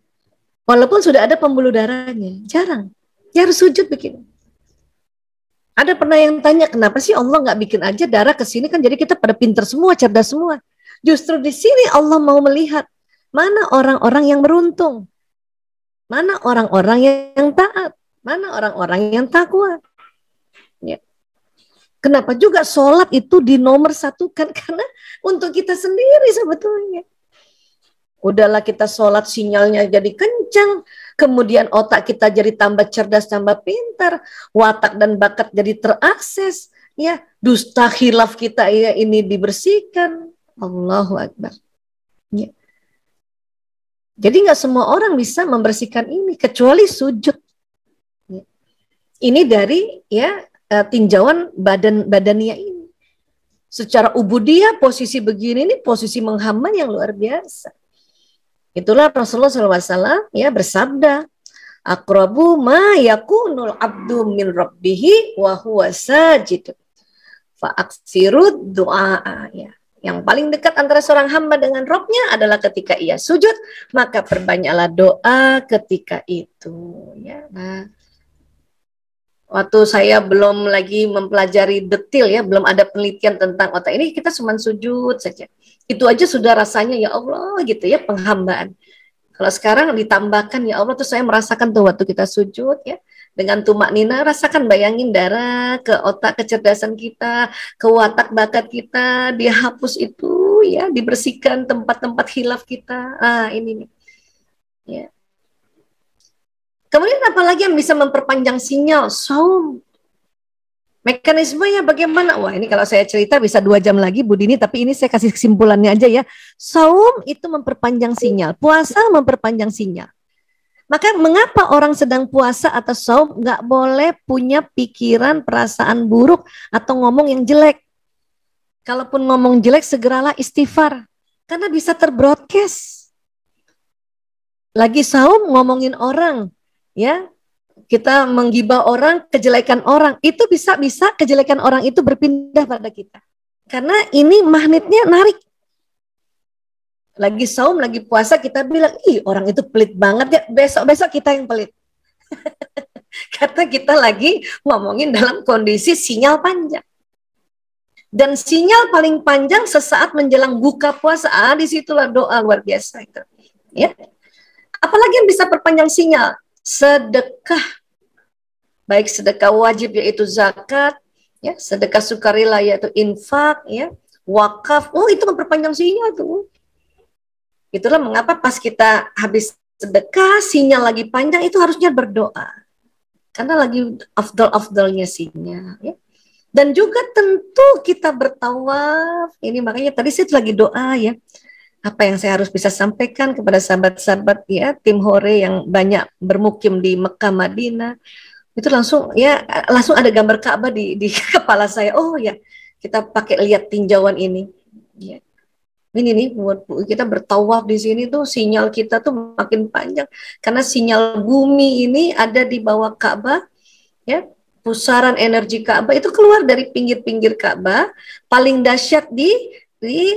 Speaker 2: Walaupun sudah ada pembuluh darahnya, jarang. Ya harus sujud begini. Ada pernah yang tanya, kenapa sih Allah nggak bikin aja darah ke sini, kan jadi kita pada pinter semua, cerdas semua. Justru di sini Allah mau melihat mana orang-orang yang beruntung, mana orang-orang yang taat, mana orang-orang yang takwa. Ya. Kenapa juga sholat itu di nomor satu kan? Karena untuk kita sendiri sebetulnya. Udahlah kita sholat sinyalnya jadi kencang, kemudian otak kita jadi tambah cerdas, tambah pintar, watak dan bakat jadi terakses, ya, dusta khilaf kita ya ini dibersihkan. Allahu Akbar. Ya. Jadi nggak semua orang bisa membersihkan ini kecuali sujud. Ya. Ini dari ya tinjauan badania ini. Secara ubudiyah posisi begini ini posisi menghamba yang luar biasa. Itulah Rasulullah SAW ya bersabda, aqrabu ma yakunul abdu min rabbihi wa huwa sajid fa aksirud du'a ya. Yang paling dekat antara seorang hamba dengan Robnya adalah ketika ia sujud, maka perbanyaklah doa ketika itu ya. Nah, waktu saya belum lagi mempelajari detail ya, belum ada penelitian tentang otak ini, kita cuma sujud saja. Itu aja sudah rasanya ya Allah gitu ya, penghambaan. Kalau sekarang ditambahkan ya Allah, tuh saya merasakan tuh waktu kita sujud ya, dengan tumak nina, rasakan, bayangin darah ke otak kecerdasan kita, ke watak bakat kita, dihapus itu ya, dibersihkan tempat-tempat khilaf kita. Ini nih. Ya. Kemudian apalagi yang bisa memperpanjang sinyal? Saum. Mekanismenya bagaimana? Wah, ini kalau saya cerita bisa 2 jam lagi Bu Dini, tapi ini saya kasih kesimpulannya aja ya. Saum itu memperpanjang sinyal, puasa memperpanjang sinyal. Maka mengapa orang sedang puasa atau saum nggak boleh punya pikiran, perasaan buruk atau ngomong yang jelek? Kalaupun ngomong jelek segeralah istighfar, karena bisa terbroadcast. Lagi saum ngomongin orang, ya. Kita menggibah orang, kejelekan orang, itu bisa kejelekan orang itu berpindah pada kita. Karena ini magnetnya narik. Lagi saum, lagi puasa, kita bilang, ih orang itu pelit banget ya, besok-besok kita yang pelit. Karena kita lagi ngomongin dalam kondisi sinyal panjang. Dan sinyal paling panjang sesaat menjelang buka puasa. Disitulah doa luar biasa itu. Ya. Apalagi yang bisa perpanjang sinyal? Sedekah. Baik sedekah wajib yaitu zakat, ya, sedekah sukarela yaitu infak, ya, wakaf. Oh, itu memperpanjang sinyal tuh. Itulah mengapa pas kita habis sedekah, sinyal lagi panjang, itu harusnya berdoa. Karena lagi afdal-afdalnya sinyal. Ya. Dan juga tentu kita bertawaf. Ini makanya tadi saya lagi doa ya. Apa yang saya harus bisa sampaikan kepada sahabat-sahabat ya, tim Hore yang banyak bermukim di Mekah, Madinah. Itu langsung ada gambar Ka'bah di kepala saya. Oh ya, kita pakai lihat tinjauan ini. Ya. Ini nih buat kita bertawaf di sini tuh sinyal kita tuh makin panjang karena sinyal bumi ini ada di bawah Ka'bah, ya. Pusaran energi Ka'bah itu keluar dari pinggir-pinggir Ka'bah, paling dahsyat di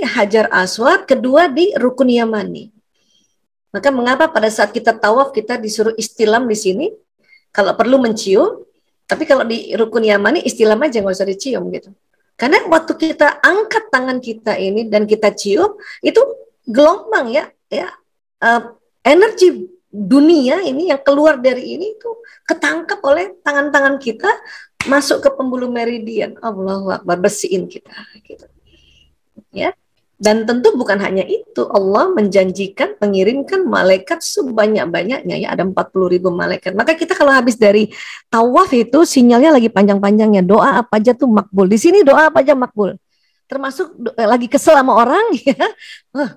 Speaker 2: Hajar Aswad, kedua di Rukun Yamani. Maka mengapa pada saat kita tawaf kita disuruh istilam di sini? Kalau perlu mencium, tapi kalau di Rukun Yamani istilam aja, nggak usah dicium gitu. Karena waktu kita angkat tangan kita ini dan kita cium, itu gelombang energi dunia ini yang keluar dari ini itu ketangkap oleh tangan-tangan kita, masuk ke pembuluh meridian. Allahu Akbar, bersihin kita gitu. Ya. Dan tentu bukan hanya itu, Allah menjanjikan mengirimkan malaikat sebanyak-banyaknya, ya, ada 40.000 malaikat. Maka kita kalau habis dari tawaf itu sinyalnya lagi panjang-panjangnya, doa apa aja tuh makbul. Di sini doa apa aja makbul. Termasuk lagi kesel sama orang, ya,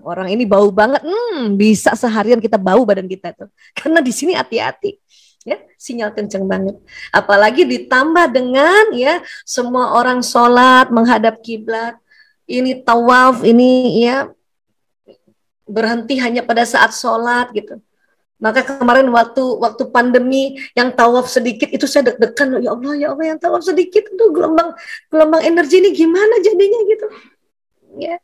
Speaker 2: orang ini bau banget, bisa seharian kita bau badan kita tuh. Karena di sini hati-hati. Ya, sinyal kenceng banget. Apalagi ditambah dengan ya semua orang sholat menghadap kiblat. Ini tawaf, ini ya berhenti hanya pada saat sholat gitu. Maka kemarin waktu pandemi yang tawaf sedikit itu saya deg-degan, ya Allah yang tawaf sedikit itu gelombang energi ini gimana jadinya gitu. Ya.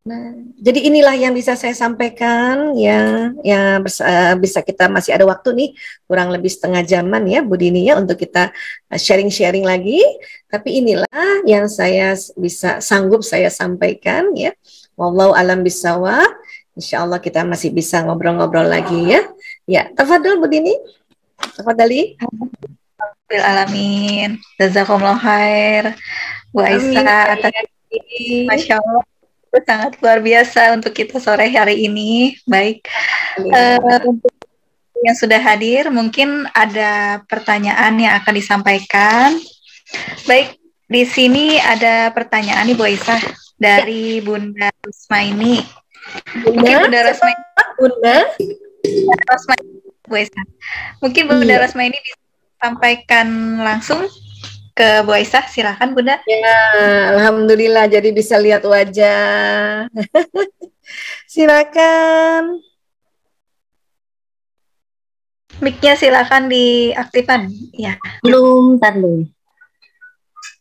Speaker 2: Nah, jadi inilah yang bisa saya sampaikan ya bisa kita masih ada waktu nih kurang lebih setengah jaman ya Bu Dini ya untuk kita sharing-sharing lagi. Tapi inilah yang saya bisa sanggup saya sampaikan ya. Wallahu alam bisawab. Insyaallah kita masih bisa ngobrol-ngobrol lagi ya. Ya, tafadhol Bu Dini. Tafadhali.
Speaker 3: Alamin. Jazakumullah khair. Bu Aisyah atas Masya Allah. Sangat luar biasa untuk kita sore hari ini. Baik, untuk yang sudah hadir, mungkin ada pertanyaan yang akan disampaikan. Baik, di sini ada pertanyaan nih Bu Aisyah dari Bunda Rusmaini. Bunda Rusmaini, Bu Aisyah. Mungkin Bunda Rusmaini bisa sampaikan langsung ke Bu Aisyah, silakan Bunda.
Speaker 2: Ya, alhamdulillah jadi bisa lihat wajah. Silakan.
Speaker 3: Mic-nya silakan diaktifkan. Ya.
Speaker 4: Belum.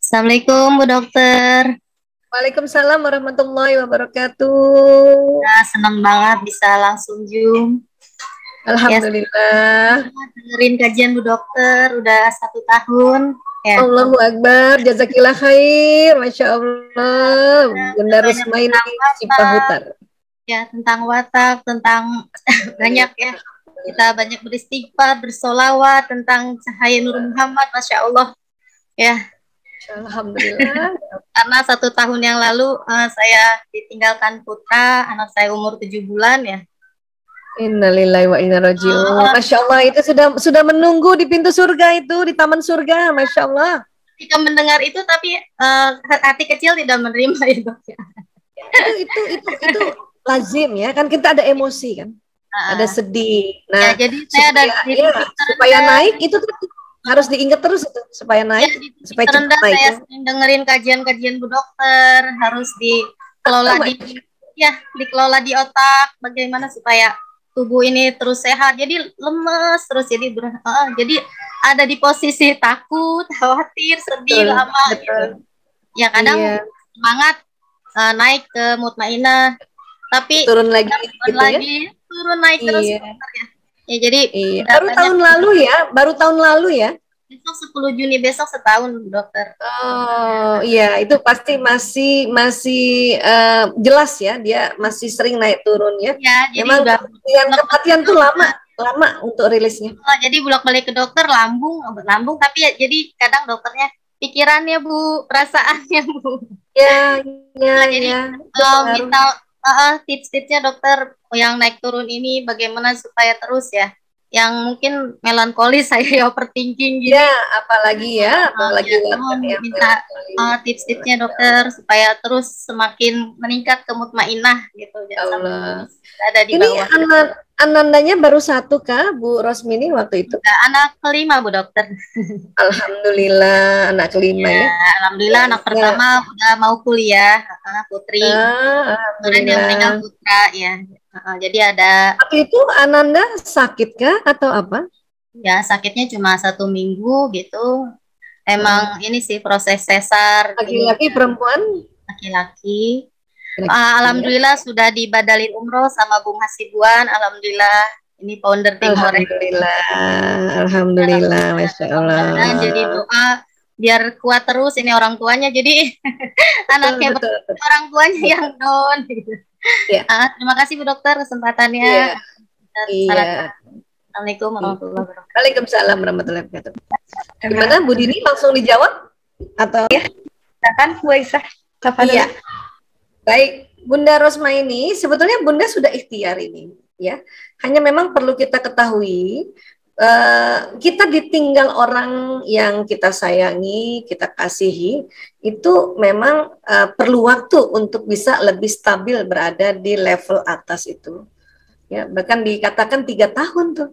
Speaker 4: Assalamualaikum Bu Dokter.
Speaker 2: Waalaikumsalam warahmatullahi wabarakatuh.
Speaker 4: Nah, senang banget bisa langsung Zoom.
Speaker 2: Alhamdulillah.
Speaker 4: Ya, dengerin kajian Bu Dokter udah 1 tahun. Ya.
Speaker 2: Allahu Akbar, jazakillah khair, Masya Allah. Bunda Rusmaini Cipahutar.
Speaker 4: Ya, tentang watak, tentang banyak ya. Kita banyak beristighfar, bersolawat tentang cahaya Nur Muhammad, Masya Allah. Ya.
Speaker 2: Alhamdulillah.
Speaker 4: Karena 1 tahun yang lalu saya ditinggalkan putra, anak saya umur 7 bulan ya.
Speaker 2: Innalillahi wa inna raji'un. Masya Allah, itu sudah menunggu di pintu surga itu, di taman surga, Masya Allah.
Speaker 4: Ketika mendengar itu, tapi hati kecil tidak menerima itu.
Speaker 2: Itu lazim ya, kan kita ada emosi kan, ada sedih. Nah,
Speaker 4: ya, jadi saya
Speaker 2: supaya naik itu harus diingat terus itu, supaya naik,
Speaker 4: ya,
Speaker 2: supaya cepat naik.
Speaker 4: Saya sering dengerin kajian-kajian Bu Dokter, harus dikelola di otak, bagaimana supaya tubuh ini terus sehat, jadi lemes terus, jadi ada di posisi takut, khawatir, sedih, lama gitu. Ya kadang semangat naik ke mutmainah, tapi
Speaker 2: turun lagi,
Speaker 4: turun naik terus ya. Ya jadi
Speaker 2: baru tahun lalu ya,
Speaker 4: Besok 10 Juni, besok setahun, dokter.
Speaker 2: Oh iya, itu pasti masih jelas ya, dia masih sering naik turun ya.
Speaker 4: Ya, jadi
Speaker 2: Memang
Speaker 4: udah
Speaker 2: kematian tuh lama untuk rilisnya.
Speaker 4: jadi bolak-balik ke dokter lambung tapi ya jadi kadang dokternya pikirannya Bu, perasaannya Bu.
Speaker 2: Ya, ya,
Speaker 4: Nah, jadi
Speaker 2: ya.
Speaker 4: minta tips-tipsnya dokter yang naik turun ini bagaimana supaya terus ya. Yang mungkin melankolis saya overthinking gini.
Speaker 2: Ya, apalagi
Speaker 4: Ya,
Speaker 2: yang
Speaker 4: minta tips-tipsnya dokter supaya terus semakin meningkat ke mutmainah gitu.
Speaker 2: Ya
Speaker 4: Jangan sampai
Speaker 2: Allah.
Speaker 4: terus ada di
Speaker 2: Ini
Speaker 4: bawah.
Speaker 2: Anandanya baru satu kah, Bu Rosmini waktu itu?
Speaker 4: Nah, anak kelima Bu dokter.
Speaker 2: Alhamdulillah, anak kelima ya.
Speaker 4: Alhamdulillah anak pertama udah mau kuliah, putri. Kemarin yang meninggal
Speaker 2: Alhamdulillah.
Speaker 4: putra ya. Jadi ada
Speaker 2: Waktu itu Ananda sakit kah atau apa?
Speaker 4: ya sakitnya cuma 1 minggu gitu. Emang ini sih proses sesar ini
Speaker 2: Laki-laki perempuan?
Speaker 4: laki-laki.
Speaker 2: Laki-laki,
Speaker 4: Alhamdulillah sudah dibadalin umroh sama Bung Hasibuan. Alhamdulillah ini founder tim Hore.
Speaker 2: Alhamdulillah, Masya Allah.
Speaker 4: Dan jadi doa biar kuat terus ini orang tuanya. Jadi anaknya
Speaker 2: Betul.
Speaker 4: orang tuanya yang down.
Speaker 2: Ya.
Speaker 4: Terima kasih Bu Dokter kesempatannya.
Speaker 2: Iya.
Speaker 4: Assalamualaikum warahmatullahi wabarakatuh.
Speaker 2: Waalaikumsalam warahmatullahi wabarakatuh. Gimana Bu Dini, langsung dijawab? Atau?
Speaker 3: Ya, silakan Bu Aisyah.
Speaker 2: Iya. Baik, Bunda Rosma ini sebetulnya Bunda sudah ikhtiar ini, ya. Hanya memang perlu kita ketahui, kita ditinggal orang yang kita sayangi, kita kasihi, itu memang perlu waktu untuk bisa lebih stabil berada di level atas itu. Ya, bahkan dikatakan 3 tahun tuh.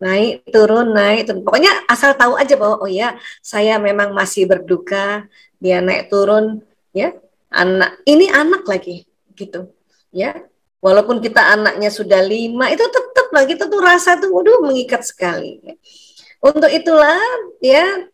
Speaker 2: Naik turun. Pokoknya asal tahu aja bahwa oh ya, saya memang masih berduka, dia naik turun, ya. Anak lagi gitu ya, walaupun kita anaknya sudah 5 itu tetap lah kita tuh rasa tuh waduh mengikat sekali ya. Untuk itulah ya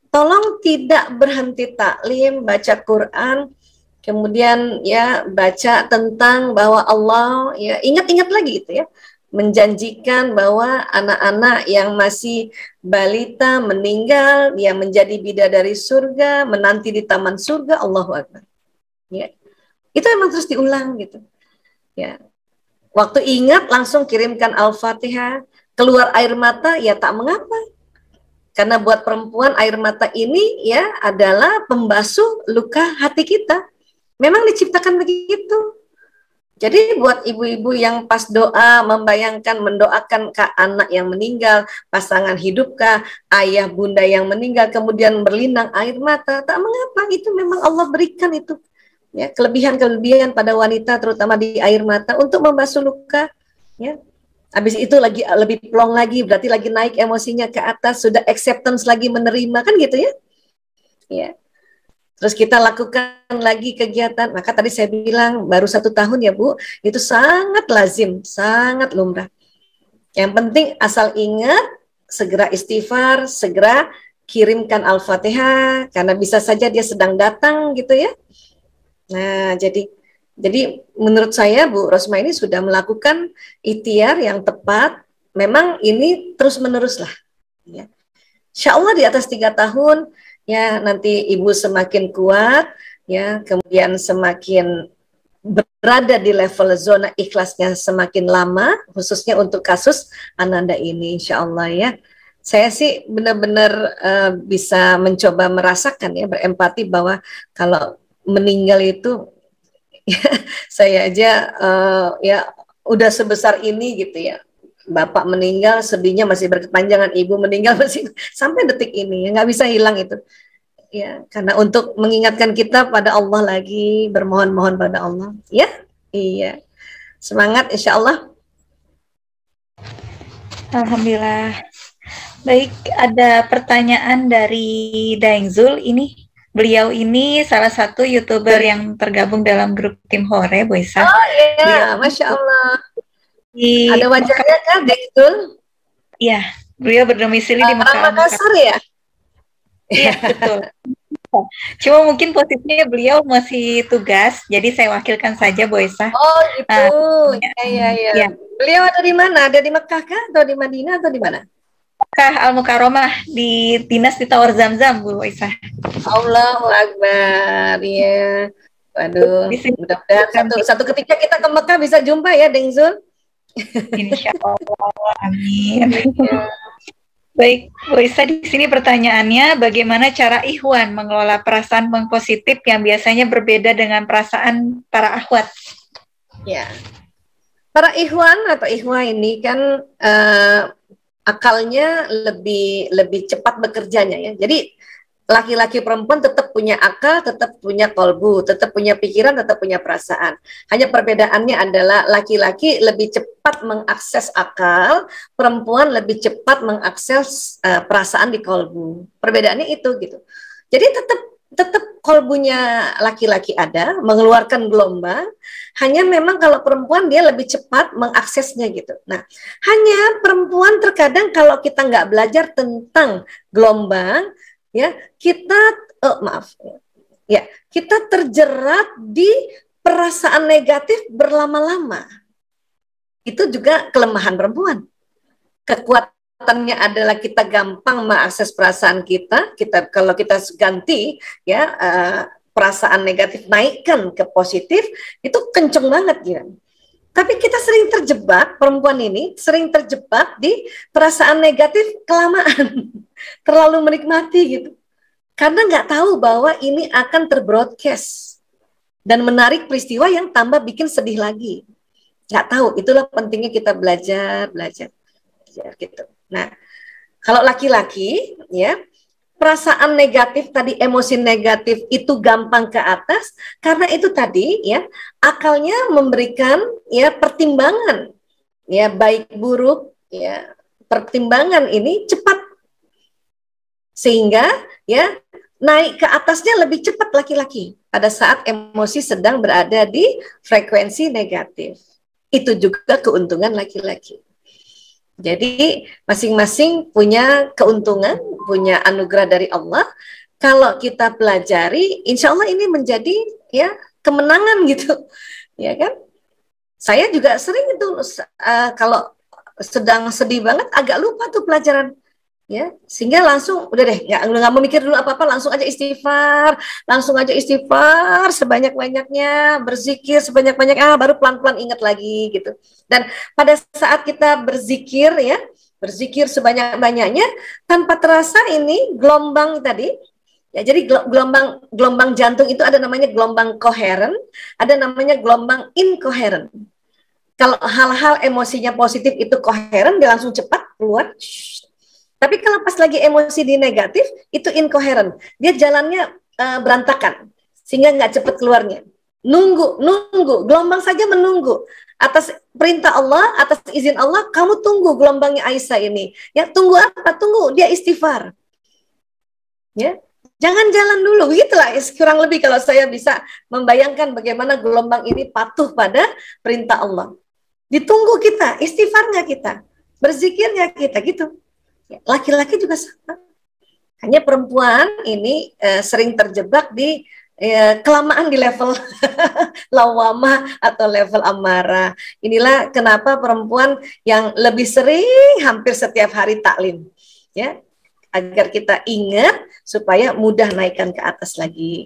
Speaker 2: tolong tidak berhenti taklim, baca Quran, kemudian ya baca tentang bahwa Allah ya ingat-ingat lagi itu ya, menjanjikan bahwa anak-anak yang masih balita meninggal dia menjadi bidadari surga, menanti di taman surga. Allahu Akbar. Ya, itu emang terus diulang gitu. Ya, waktu ingat langsung kirimkan Al-Fatihah, keluar air mata ya tak mengapa. Karena buat perempuan air mata ini ya adalah pembasuh luka hati kita. Memang diciptakan begitu. Jadi buat ibu-ibu yang pas doa membayangkan mendoakan ke anak yang meninggal, pasangan hidupkah, ayah bunda yang meninggal kemudian berlinang air mata, tak mengapa, itu memang Allah berikan itu. Ya, kelebihan-kelebihan pada wanita terutama di air mata untuk membasuh luka ya. Habis itu lagi lebih plong lagi, berarti lagi naik emosinya ke atas, sudah acceptance lagi, menerima kan gitu ya. Ya. Terus kita lakukan lagi kegiatan, maka tadi saya bilang baru 1 tahun ya Bu, itu sangat lazim, sangat lumrah. Yang penting asal ingat, segera istighfar, segera kirimkan Al-Fatihah, karena bisa saja dia sedang datang gitu ya. Nah, jadi menurut saya Bu Rosma ini sudah melakukan ikhtiar yang tepat. Memang ini terus-menerus lah. Ya. Insya Allah di atas 3 tahun, ya nanti Ibu semakin kuat, ya kemudian semakin berada di level zona ikhlasnya semakin lama, khususnya untuk kasus Ananda ini, Insya Allah ya. Saya sih benar-benar bisa mencoba merasakan ya, berempati bahwa kalau meninggal itu ya, saya aja ya udah sebesar ini gitu ya, bapak meninggal sedihnya masih berkepanjangan, ibu meninggal masih sampai detik ini ya, nggak bisa hilang itu ya, karena untuk mengingatkan kita pada Allah lagi, bermohon-mohon pada Allah ya. Iya, semangat insya Allah.
Speaker 3: Alhamdulillah. Baik, ada pertanyaan dari Daeng Zul ini. Beliau ini salah satu YouTuber yang tergabung dalam grup tim Hore, Bu Isa.
Speaker 2: Oh iya, Masya Allah. Ada wajahnya kan, Dektul?
Speaker 3: Iya, beliau berdomisili di
Speaker 2: Makassar ya?
Speaker 3: Iya, betul. Cuma mungkin posisinya beliau masih tugas, jadi saya wakilkan saja, Bu Isa.
Speaker 2: Oh gitu, iya. Beliau ada di mana? Ada di Mekah kah? Atau di Madinah atau di mana?
Speaker 3: Mekah Al-Mukarramah di Dinas di Tower Zamzam, Bu Aisyah.
Speaker 2: Allahu Akbar. Iya. Waduh,
Speaker 3: Di sini
Speaker 2: mudah-mudahan satu ketika kita ke Mekah bisa jumpa ya, Deng Zul.
Speaker 3: insya Allah, amin. Baik, Bu Isa, di sini pertanyaannya, bagaimana cara Ikhwan mengelola perasaan positif yang biasanya berbeda dengan perasaan para akhwat?
Speaker 2: Ya, para Ikhwan atau Ikhwah ini kan akalnya lebih cepat bekerjanya ya. Jadi laki-laki perempuan tetap punya akal, tetap punya kolbu, tetap punya pikiran, tetap punya perasaan. Hanya perbedaannya adalah laki-laki lebih cepat mengakses akal, perempuan lebih cepat mengakses perasaan di kolbu. Perbedaannya itu gitu. Jadi tetap kolbunya laki-laki ada, mengeluarkan gelombang. Hanya memang kalau perempuan dia lebih cepat mengaksesnya gitu. Nah, hanya perempuan terkadang kalau kita nggak belajar tentang gelombang, ya kita kita terjerat di perasaan negatif berlama-lama. Itu juga kelemahan perempuan. Kekuatannya adalah kita gampang mengakses perasaan kita kalau kita ganti ya perasaan negatif naikkan ke positif, itu kenceng banget ya. Tapi kita sering terjebak, perempuan ini sering terjebak di perasaan negatif kelamaan, terlalu menikmati gitu. Karena nggak tahu bahwa ini akan terbroadcast dan menarik peristiwa yang tambah bikin sedih lagi. Nggak tahu, itulah pentingnya kita belajar gitu. Nah, kalau laki-laki ya, perasaan negatif tadi, emosi negatif itu gampang ke atas karena itu tadi ya, akalnya memberikan ya pertimbangan ya baik buruk ya, pertimbangan ini cepat sehingga ya naik ke atasnya lebih cepat laki-laki pada saat emosi sedang berada di frekuensi negatif. Itu juga keuntungan laki-laki. Jadi masing-masing punya keuntungan, punya anugerah dari Allah. Kalau kita pelajari, insya Allah ini menjadi ya kemenangan gitu, ya kan? Saya juga sering itu kalau sedang sedih banget, agak lupa tuh pelajaran, ya, sehingga langsung udah deh, nggak mau mikir dulu apa-apa, langsung aja istighfar sebanyak-banyaknya, berzikir sebanyak-banyaknya, baru pelan-pelan ingat lagi gitu. Dan pada saat kita berzikir ya, berzikir sebanyak-banyaknya, tanpa terasa ini gelombang tadi, ya jadi gelombang jantung itu ada namanya gelombang koheren, ada namanya gelombang inkoheren. Kalau hal-hal emosinya positif itu koheren, dia langsung cepat keluar. Tapi kalau pas lagi emosi di negatif, itu inkoheren. Dia jalannya berantakan, sehingga nggak cepat keluarnya. Nunggu, gelombang saja menunggu. Atas perintah Allah, atas izin Allah, kamu tunggu gelombangnya Aisyah ini. Ya, tunggu apa? Tunggu dia istighfar. Ya, jangan jalan dulu. Begitulah kurang lebih kalau saya bisa membayangkan bagaimana gelombang ini patuh pada perintah Allah. Ditunggu kita, istighfarnya kita, berzikirnya kita gitu. Laki-laki juga sama. Hanya perempuan ini sering terjebak di kelamaan di level lawamah atau level amarah. Inilah kenapa perempuan yang lebih sering hampir setiap hari taklim, ya, agar kita ingat supaya mudah naikkan ke atas lagi,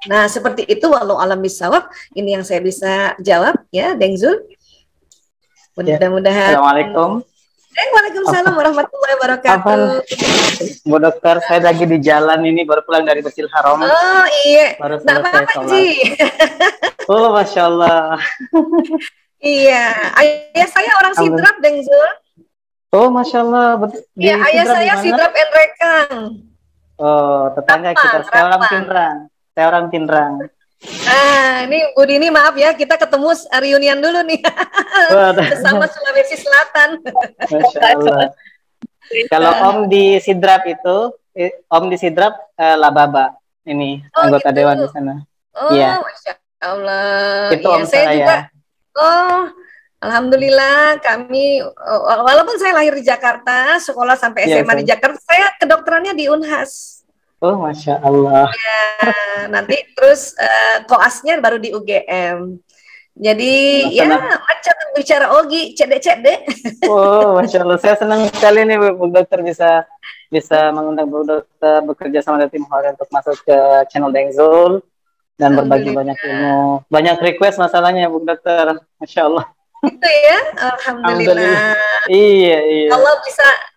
Speaker 2: Nah, seperti itu walau alam bisawab. Ini yang saya bisa jawab ya, Deng Zul. Mudah-mudahan.
Speaker 5: Assalamualaikum.
Speaker 2: Waalaikumsalam warahmatullahi wabarakatuh.
Speaker 5: Bu dokter, saya lagi di jalan ini, baru pulang dari Masjidil Haram.
Speaker 2: Oh iya,
Speaker 5: baru
Speaker 2: nggak
Speaker 5: selesai
Speaker 2: apa-apa
Speaker 5: sholat.
Speaker 2: Ji.
Speaker 5: Oh, Masya Allah.
Speaker 2: Iya, ayah saya orang Sidrap, Deng Zul.
Speaker 5: Oh, Masya Allah.
Speaker 2: Iya, ayah saya Sidrap and Rekang.
Speaker 5: Oh, tetangga kita. Saya orang Pinrang.
Speaker 2: Ini Bu Dini, maaf ya, kita ketemu reunian dulu nih. Bersama Sulawesi Selatan.
Speaker 5: Masya Allah. Kalau Om di Sidrap itu, Om di Sidrap Lababa. Ini anggota
Speaker 2: gitu.
Speaker 5: Dewan di sana.
Speaker 2: Oh,
Speaker 5: iya.
Speaker 2: Masya Allah.
Speaker 5: Itu
Speaker 2: ya,
Speaker 5: Om
Speaker 2: saya juga. Oh, alhamdulillah kami, walaupun saya lahir di Jakarta, sekolah sampai SMA di Jakarta, saya kedokterannya di Unhas.
Speaker 5: Oh, Masya Allah.
Speaker 2: Ya, nanti terus koasnya baru di UGM. Jadi ya macam bicara Ogi, cedek-cedek.
Speaker 5: Oh, Masya Allah. Saya senang sekali nih Bu Dokter bisa mengundang Bu Dokter bekerja sama dengan tim Hore untuk masuk ke channel Dengzul dan berbagi banyak ilmu. Banyak request masalahnya Bu Dokter. Masya Allah.
Speaker 2: Itu ya, alhamdulillah.
Speaker 5: Iya.
Speaker 2: Allah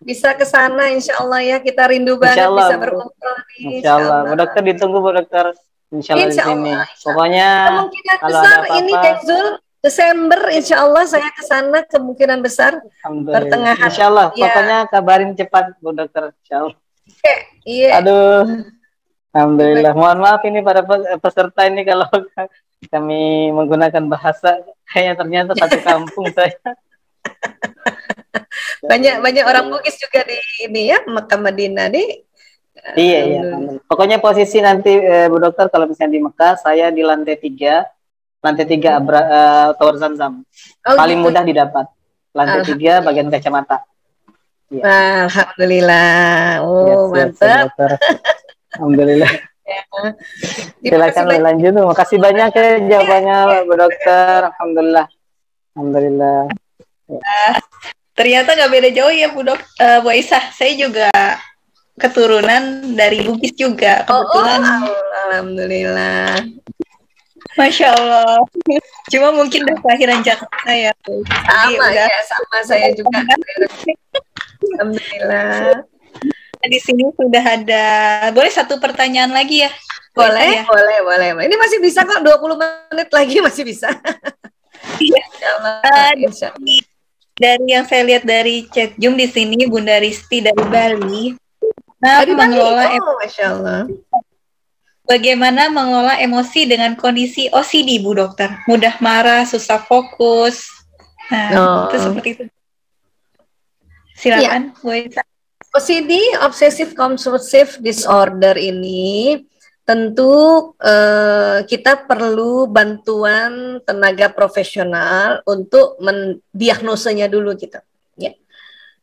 Speaker 2: bisa ke sana, insya Allah ya. Kita rindu banget bisa berkumpul nih.
Speaker 5: Insya Allah. Bu Dokter ditunggu Bu Dokter. Insya Allah di sini. Pokoknya
Speaker 2: kemungkinan besar ini Dengzul Desember, insya Allah saya ke sana kemungkinan besar. Pertengahan.
Speaker 5: Insya Allah. Ya. Pokoknya kabarin cepat Bu Dokter. Insya Allah.
Speaker 2: Iya.
Speaker 5: Aduh. Alhamdulillah. Mohon maaf ini para peserta ini kalau kami menggunakan bahasa kayaknya ternyata satu kampung saya.
Speaker 2: banyak orang Bugis juga di ini ya, Mekah Madinah nih.
Speaker 5: Iya. Pokoknya posisi nanti Bu Dokter kalau misalnya di Mekah, saya di lantai 3 Tower Zamzam. Paling mudah didapat. Lantai 3 bagian kacamata.
Speaker 2: Ya. Alhamdulillah. Mantap.
Speaker 5: Alhamdulillah. Ya. Silakan lanjut. Makasih banyak ya jawabannya Bu Dokter. Alhamdulillah.
Speaker 3: Ya. Ternyata nggak beda jauh ya Bu Aisyah. Saya juga keturunan dari Bugis juga kebetulan.
Speaker 2: Alhamdulillah.
Speaker 3: Masya Allah. Cuma mungkin udah kelahiran Jakarta ya.
Speaker 2: Sama saya juga. Alhamdulillah.
Speaker 3: Di sini sudah ada. Boleh satu pertanyaan lagi ya?
Speaker 2: Boleh. Ini masih bisa kok, 20 menit lagi masih bisa.
Speaker 3: Dari yang saya lihat dari chat Zoom di sini, Bunda Risti dari Bali. Mengelola
Speaker 2: Masya Allah.
Speaker 3: Bagaimana mengelola emosi dengan kondisi OCD, Bu Dokter? Mudah marah, susah fokus. Itu seperti itu. Silakan, Bu Aisyah.
Speaker 2: OCD, Obsessive Compulsive Disorder ini tentu kita perlu bantuan tenaga profesional untuk mendiagnosanya dulu gitu. Ya.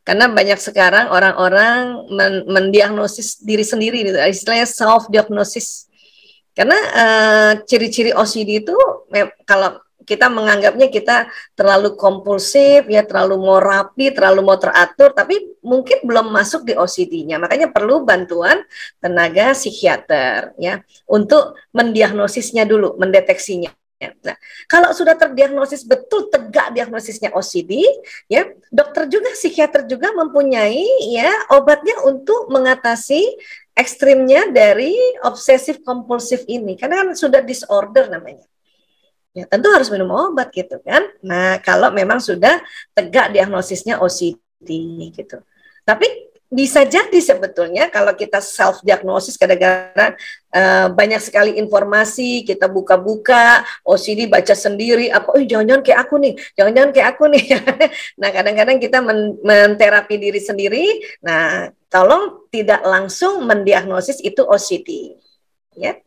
Speaker 2: Karena banyak sekarang orang-orang mendiagnosis diri sendiri, gitu. Istilahnya self-diagnosis. Karena ciri-ciri OCD itu kalau kita menganggapnya kita terlalu kompulsif, ya terlalu mau rapi, terlalu mau teratur, tapi mungkin belum masuk di OCD-nya. Makanya perlu bantuan tenaga psikiater ya untuk mendiagnosisnya dulu, mendeteksinya. Nah, kalau sudah terdiagnosis betul tegak diagnosisnya OCD, ya dokter juga psikiater juga mempunyai ya obatnya untuk mengatasi ekstrimnya dari obsesif kompulsif ini, karena kan sudah disorder namanya. Ya, tentu harus minum obat gitu kan. Nah, kalau memang sudah tegak diagnosisnya OCD gitu. Tapi bisa jadi sebetulnya kalau kita self diagnosis kadang-kadang banyak sekali informasi, kita buka-buka OCD, baca sendiri apa jangan-jangan kayak aku nih, jangan-jangan kayak aku nih. Nah, kadang-kadang kita menterapi diri sendiri. Nah, tolong tidak langsung mendiagnosis itu OCD. Ya.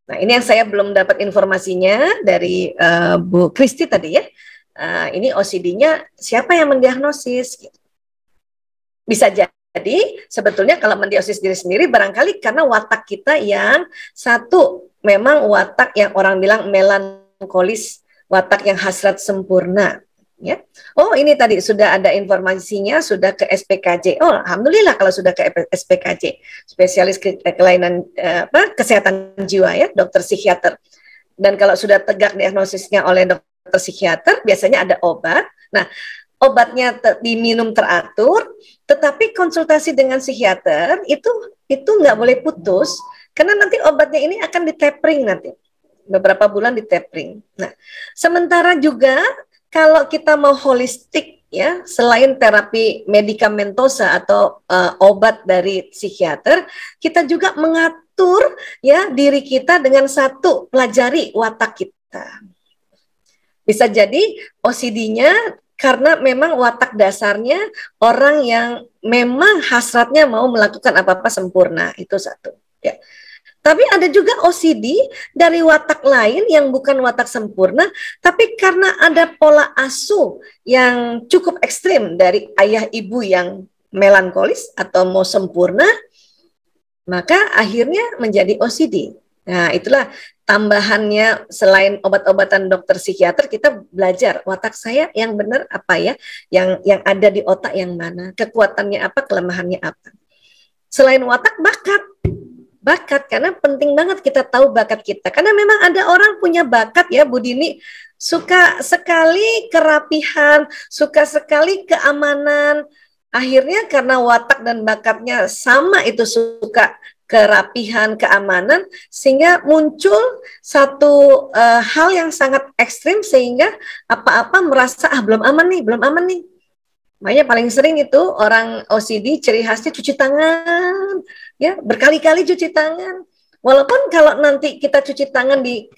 Speaker 2: Nah, ini yang saya belum dapat informasinya dari Bu Kristi tadi ya. Ini OCD-nya siapa yang mendiagnosis? Bisa jadi sebetulnya kalau mendiagnosis diri sendiri barangkali karena watak kita yang satu memang watak yang orang bilang melankolis, watak yang hasrat sempurna. Ya. Oh, ini tadi sudah ada informasinya, sudah ke SPKJ. Oh, alhamdulillah kalau sudah ke SPKJ, spesialis kelainan kesehatan jiwa ya, dokter psikiater. Dan kalau sudah tegak diagnosisnya oleh dokter psikiater, biasanya ada obat. Nah, obatnya diminum teratur, tetapi konsultasi dengan psikiater itu nggak boleh putus, karena nanti obatnya ini akan ditapering nanti. Beberapa bulan ditapering. Nah, sementara juga kalau kita mau holistik ya, selain terapi medikamentosa atau obat dari psikiater, kita juga mengatur ya diri kita dengan satu, pelajari watak kita. Bisa jadi OCD-nya karena memang watak dasarnya orang yang memang hasratnya mau melakukan apa-apa sempurna, itu satu ya. Tapi ada juga OCD dari watak lain yang bukan watak sempurna, tapi karena ada pola asuh yang cukup ekstrim dari ayah ibu yang melankolis atau mau sempurna, maka akhirnya menjadi OCD. Nah, itulah tambahannya selain obat-obatan dokter psikiater, kita belajar watak saya yang benar apa ya, yang ada di otak yang mana, kekuatannya apa, kelemahannya apa. Selain watak, bakat karena penting banget kita tahu bakat kita, karena memang ada orang punya bakat ya Bu Dini, suka sekali kerapihan, suka sekali keamanan, akhirnya karena watak dan bakatnya sama, itu suka kerapihan, keamanan, sehingga muncul satu hal yang sangat ekstrim, sehingga apa-apa merasa belum aman nih. Makanya paling sering itu orang OCD ciri khasnya cuci tangan, ya berkali-kali cuci tangan. Walaupun kalau nanti kita cuci tangan di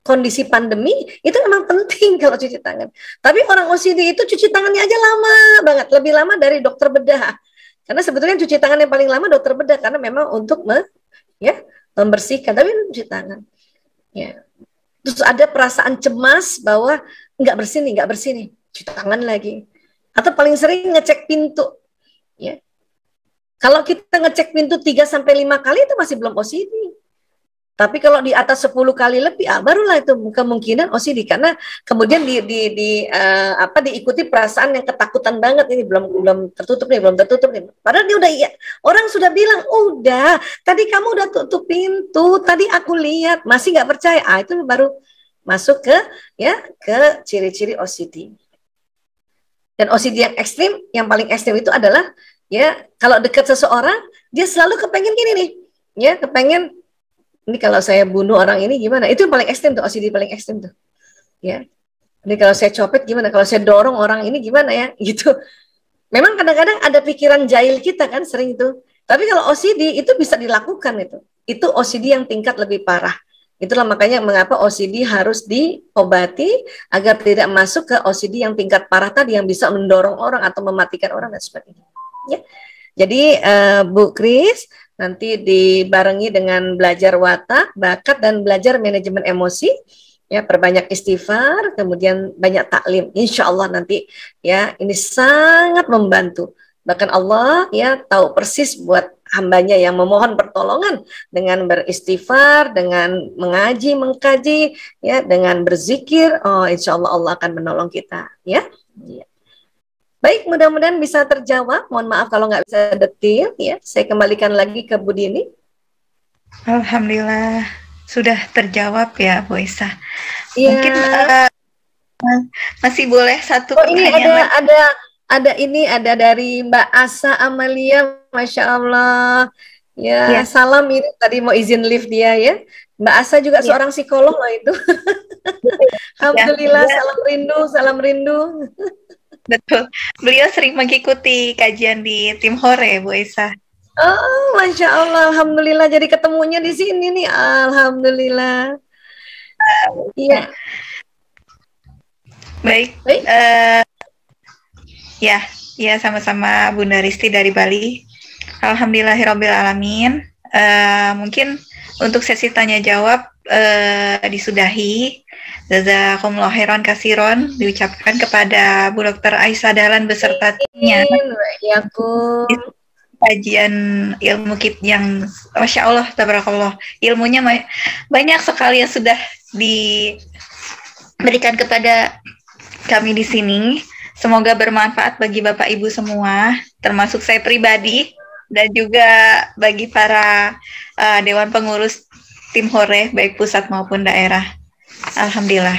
Speaker 2: kondisi pandemi itu memang penting kalau cuci tangan. Tapi orang OCD itu cuci tangannya aja lama banget, lebih lama dari dokter bedah. Karena sebetulnya cuci tangan yang paling lama dokter bedah, karena memang untuk membersihkan, tapi cuci tangan. Ya. Terus ada perasaan cemas bahwa nggak bersih nih, cuci tangan lagi. Atau paling sering ngecek pintu. Ya. Kalau kita ngecek pintu 3-5 kali itu masih belum OCD. Tapi kalau di atas 10 kali lebih, barulah itu kemungkinan OCD, karena kemudian diikuti perasaan yang ketakutan banget, ini belum tertutup nih. Padahal dia udah, orang sudah bilang, udah, tadi kamu udah tutup pintu, tadi aku lihat, masih nggak percaya. Itu baru masuk ke ciri-ciri OCD. Dan OCD yang ekstrim, yang paling ekstrim itu adalah kalau dekat seseorang, dia selalu kepengen gini nih, kepengen, ini kalau saya bunuh orang ini gimana? Itu yang paling ekstrem tuh, OCD paling ekstrem tuh. Ya. Ini kalau saya copet gimana? Kalau saya dorong orang ini gimana ya? Gitu. Memang kadang-kadang ada pikiran jahil kita kan sering itu. Tapi kalau OCD itu bisa dilakukan itu. Itu OCD yang tingkat lebih parah. Itulah makanya mengapa OCD harus diobati agar tidak masuk ke OCD yang tingkat parah tadi, yang bisa mendorong orang atau mematikan orang dan sebagainya. Ya. Jadi Bu Kris nanti dibarengi dengan belajar watak, bakat, dan belajar manajemen emosi. Ya, perbanyak istighfar, kemudian banyak taklim. Insya Allah nanti ini sangat membantu. Bahkan Allah tahu persis buat hambanya yang memohon pertolongan dengan beristighfar, dengan mengaji, mengkaji, dengan berzikir. Insya Allah Allah akan menolong kita. Ya. Baik, mudah-mudahan bisa terjawab. Mohon maaf kalau nggak bisa detail. Saya kembalikan lagi ke Bu Dini.
Speaker 3: Alhamdulillah sudah terjawab ya Bu Isa.
Speaker 2: Ya.
Speaker 3: Mungkin masih boleh satu pertanyaan.
Speaker 2: Ini ada dari Mbak Asa Amalia, Masya Allah. Ya. Salam, ini tadi mau izin live dia ya. Mbak Asa juga seorang psikolog loh itu. Alhamdulillah, salam rindu.
Speaker 3: Betul. Beliau sering mengikuti kajian di Tim Hore, Bu Isa.
Speaker 2: Oh, Masya Allah. Alhamdulillah. Jadi ketemunya di sini nih. Alhamdulillah. Iya.
Speaker 3: Baik. Ya, sama-sama Bunda Risti dari Bali. Alhamdulillahirrabbilalamin. Mungkin untuk sesi tanya jawab disudahi. Jazakumullah khairan kasiron diucapkan kepada Bu Dr. Aisyah Dahlan beserta timnya. Kajian ilmu yang Masya Allah, tabarakallah, ilmunya banyak sekali yang sudah diberikan kepada kami di sini. Semoga bermanfaat bagi Bapak Ibu semua, termasuk saya pribadi dan juga bagi para Dewan Pengurus Tim Hore baik pusat maupun daerah. Alhamdulillah.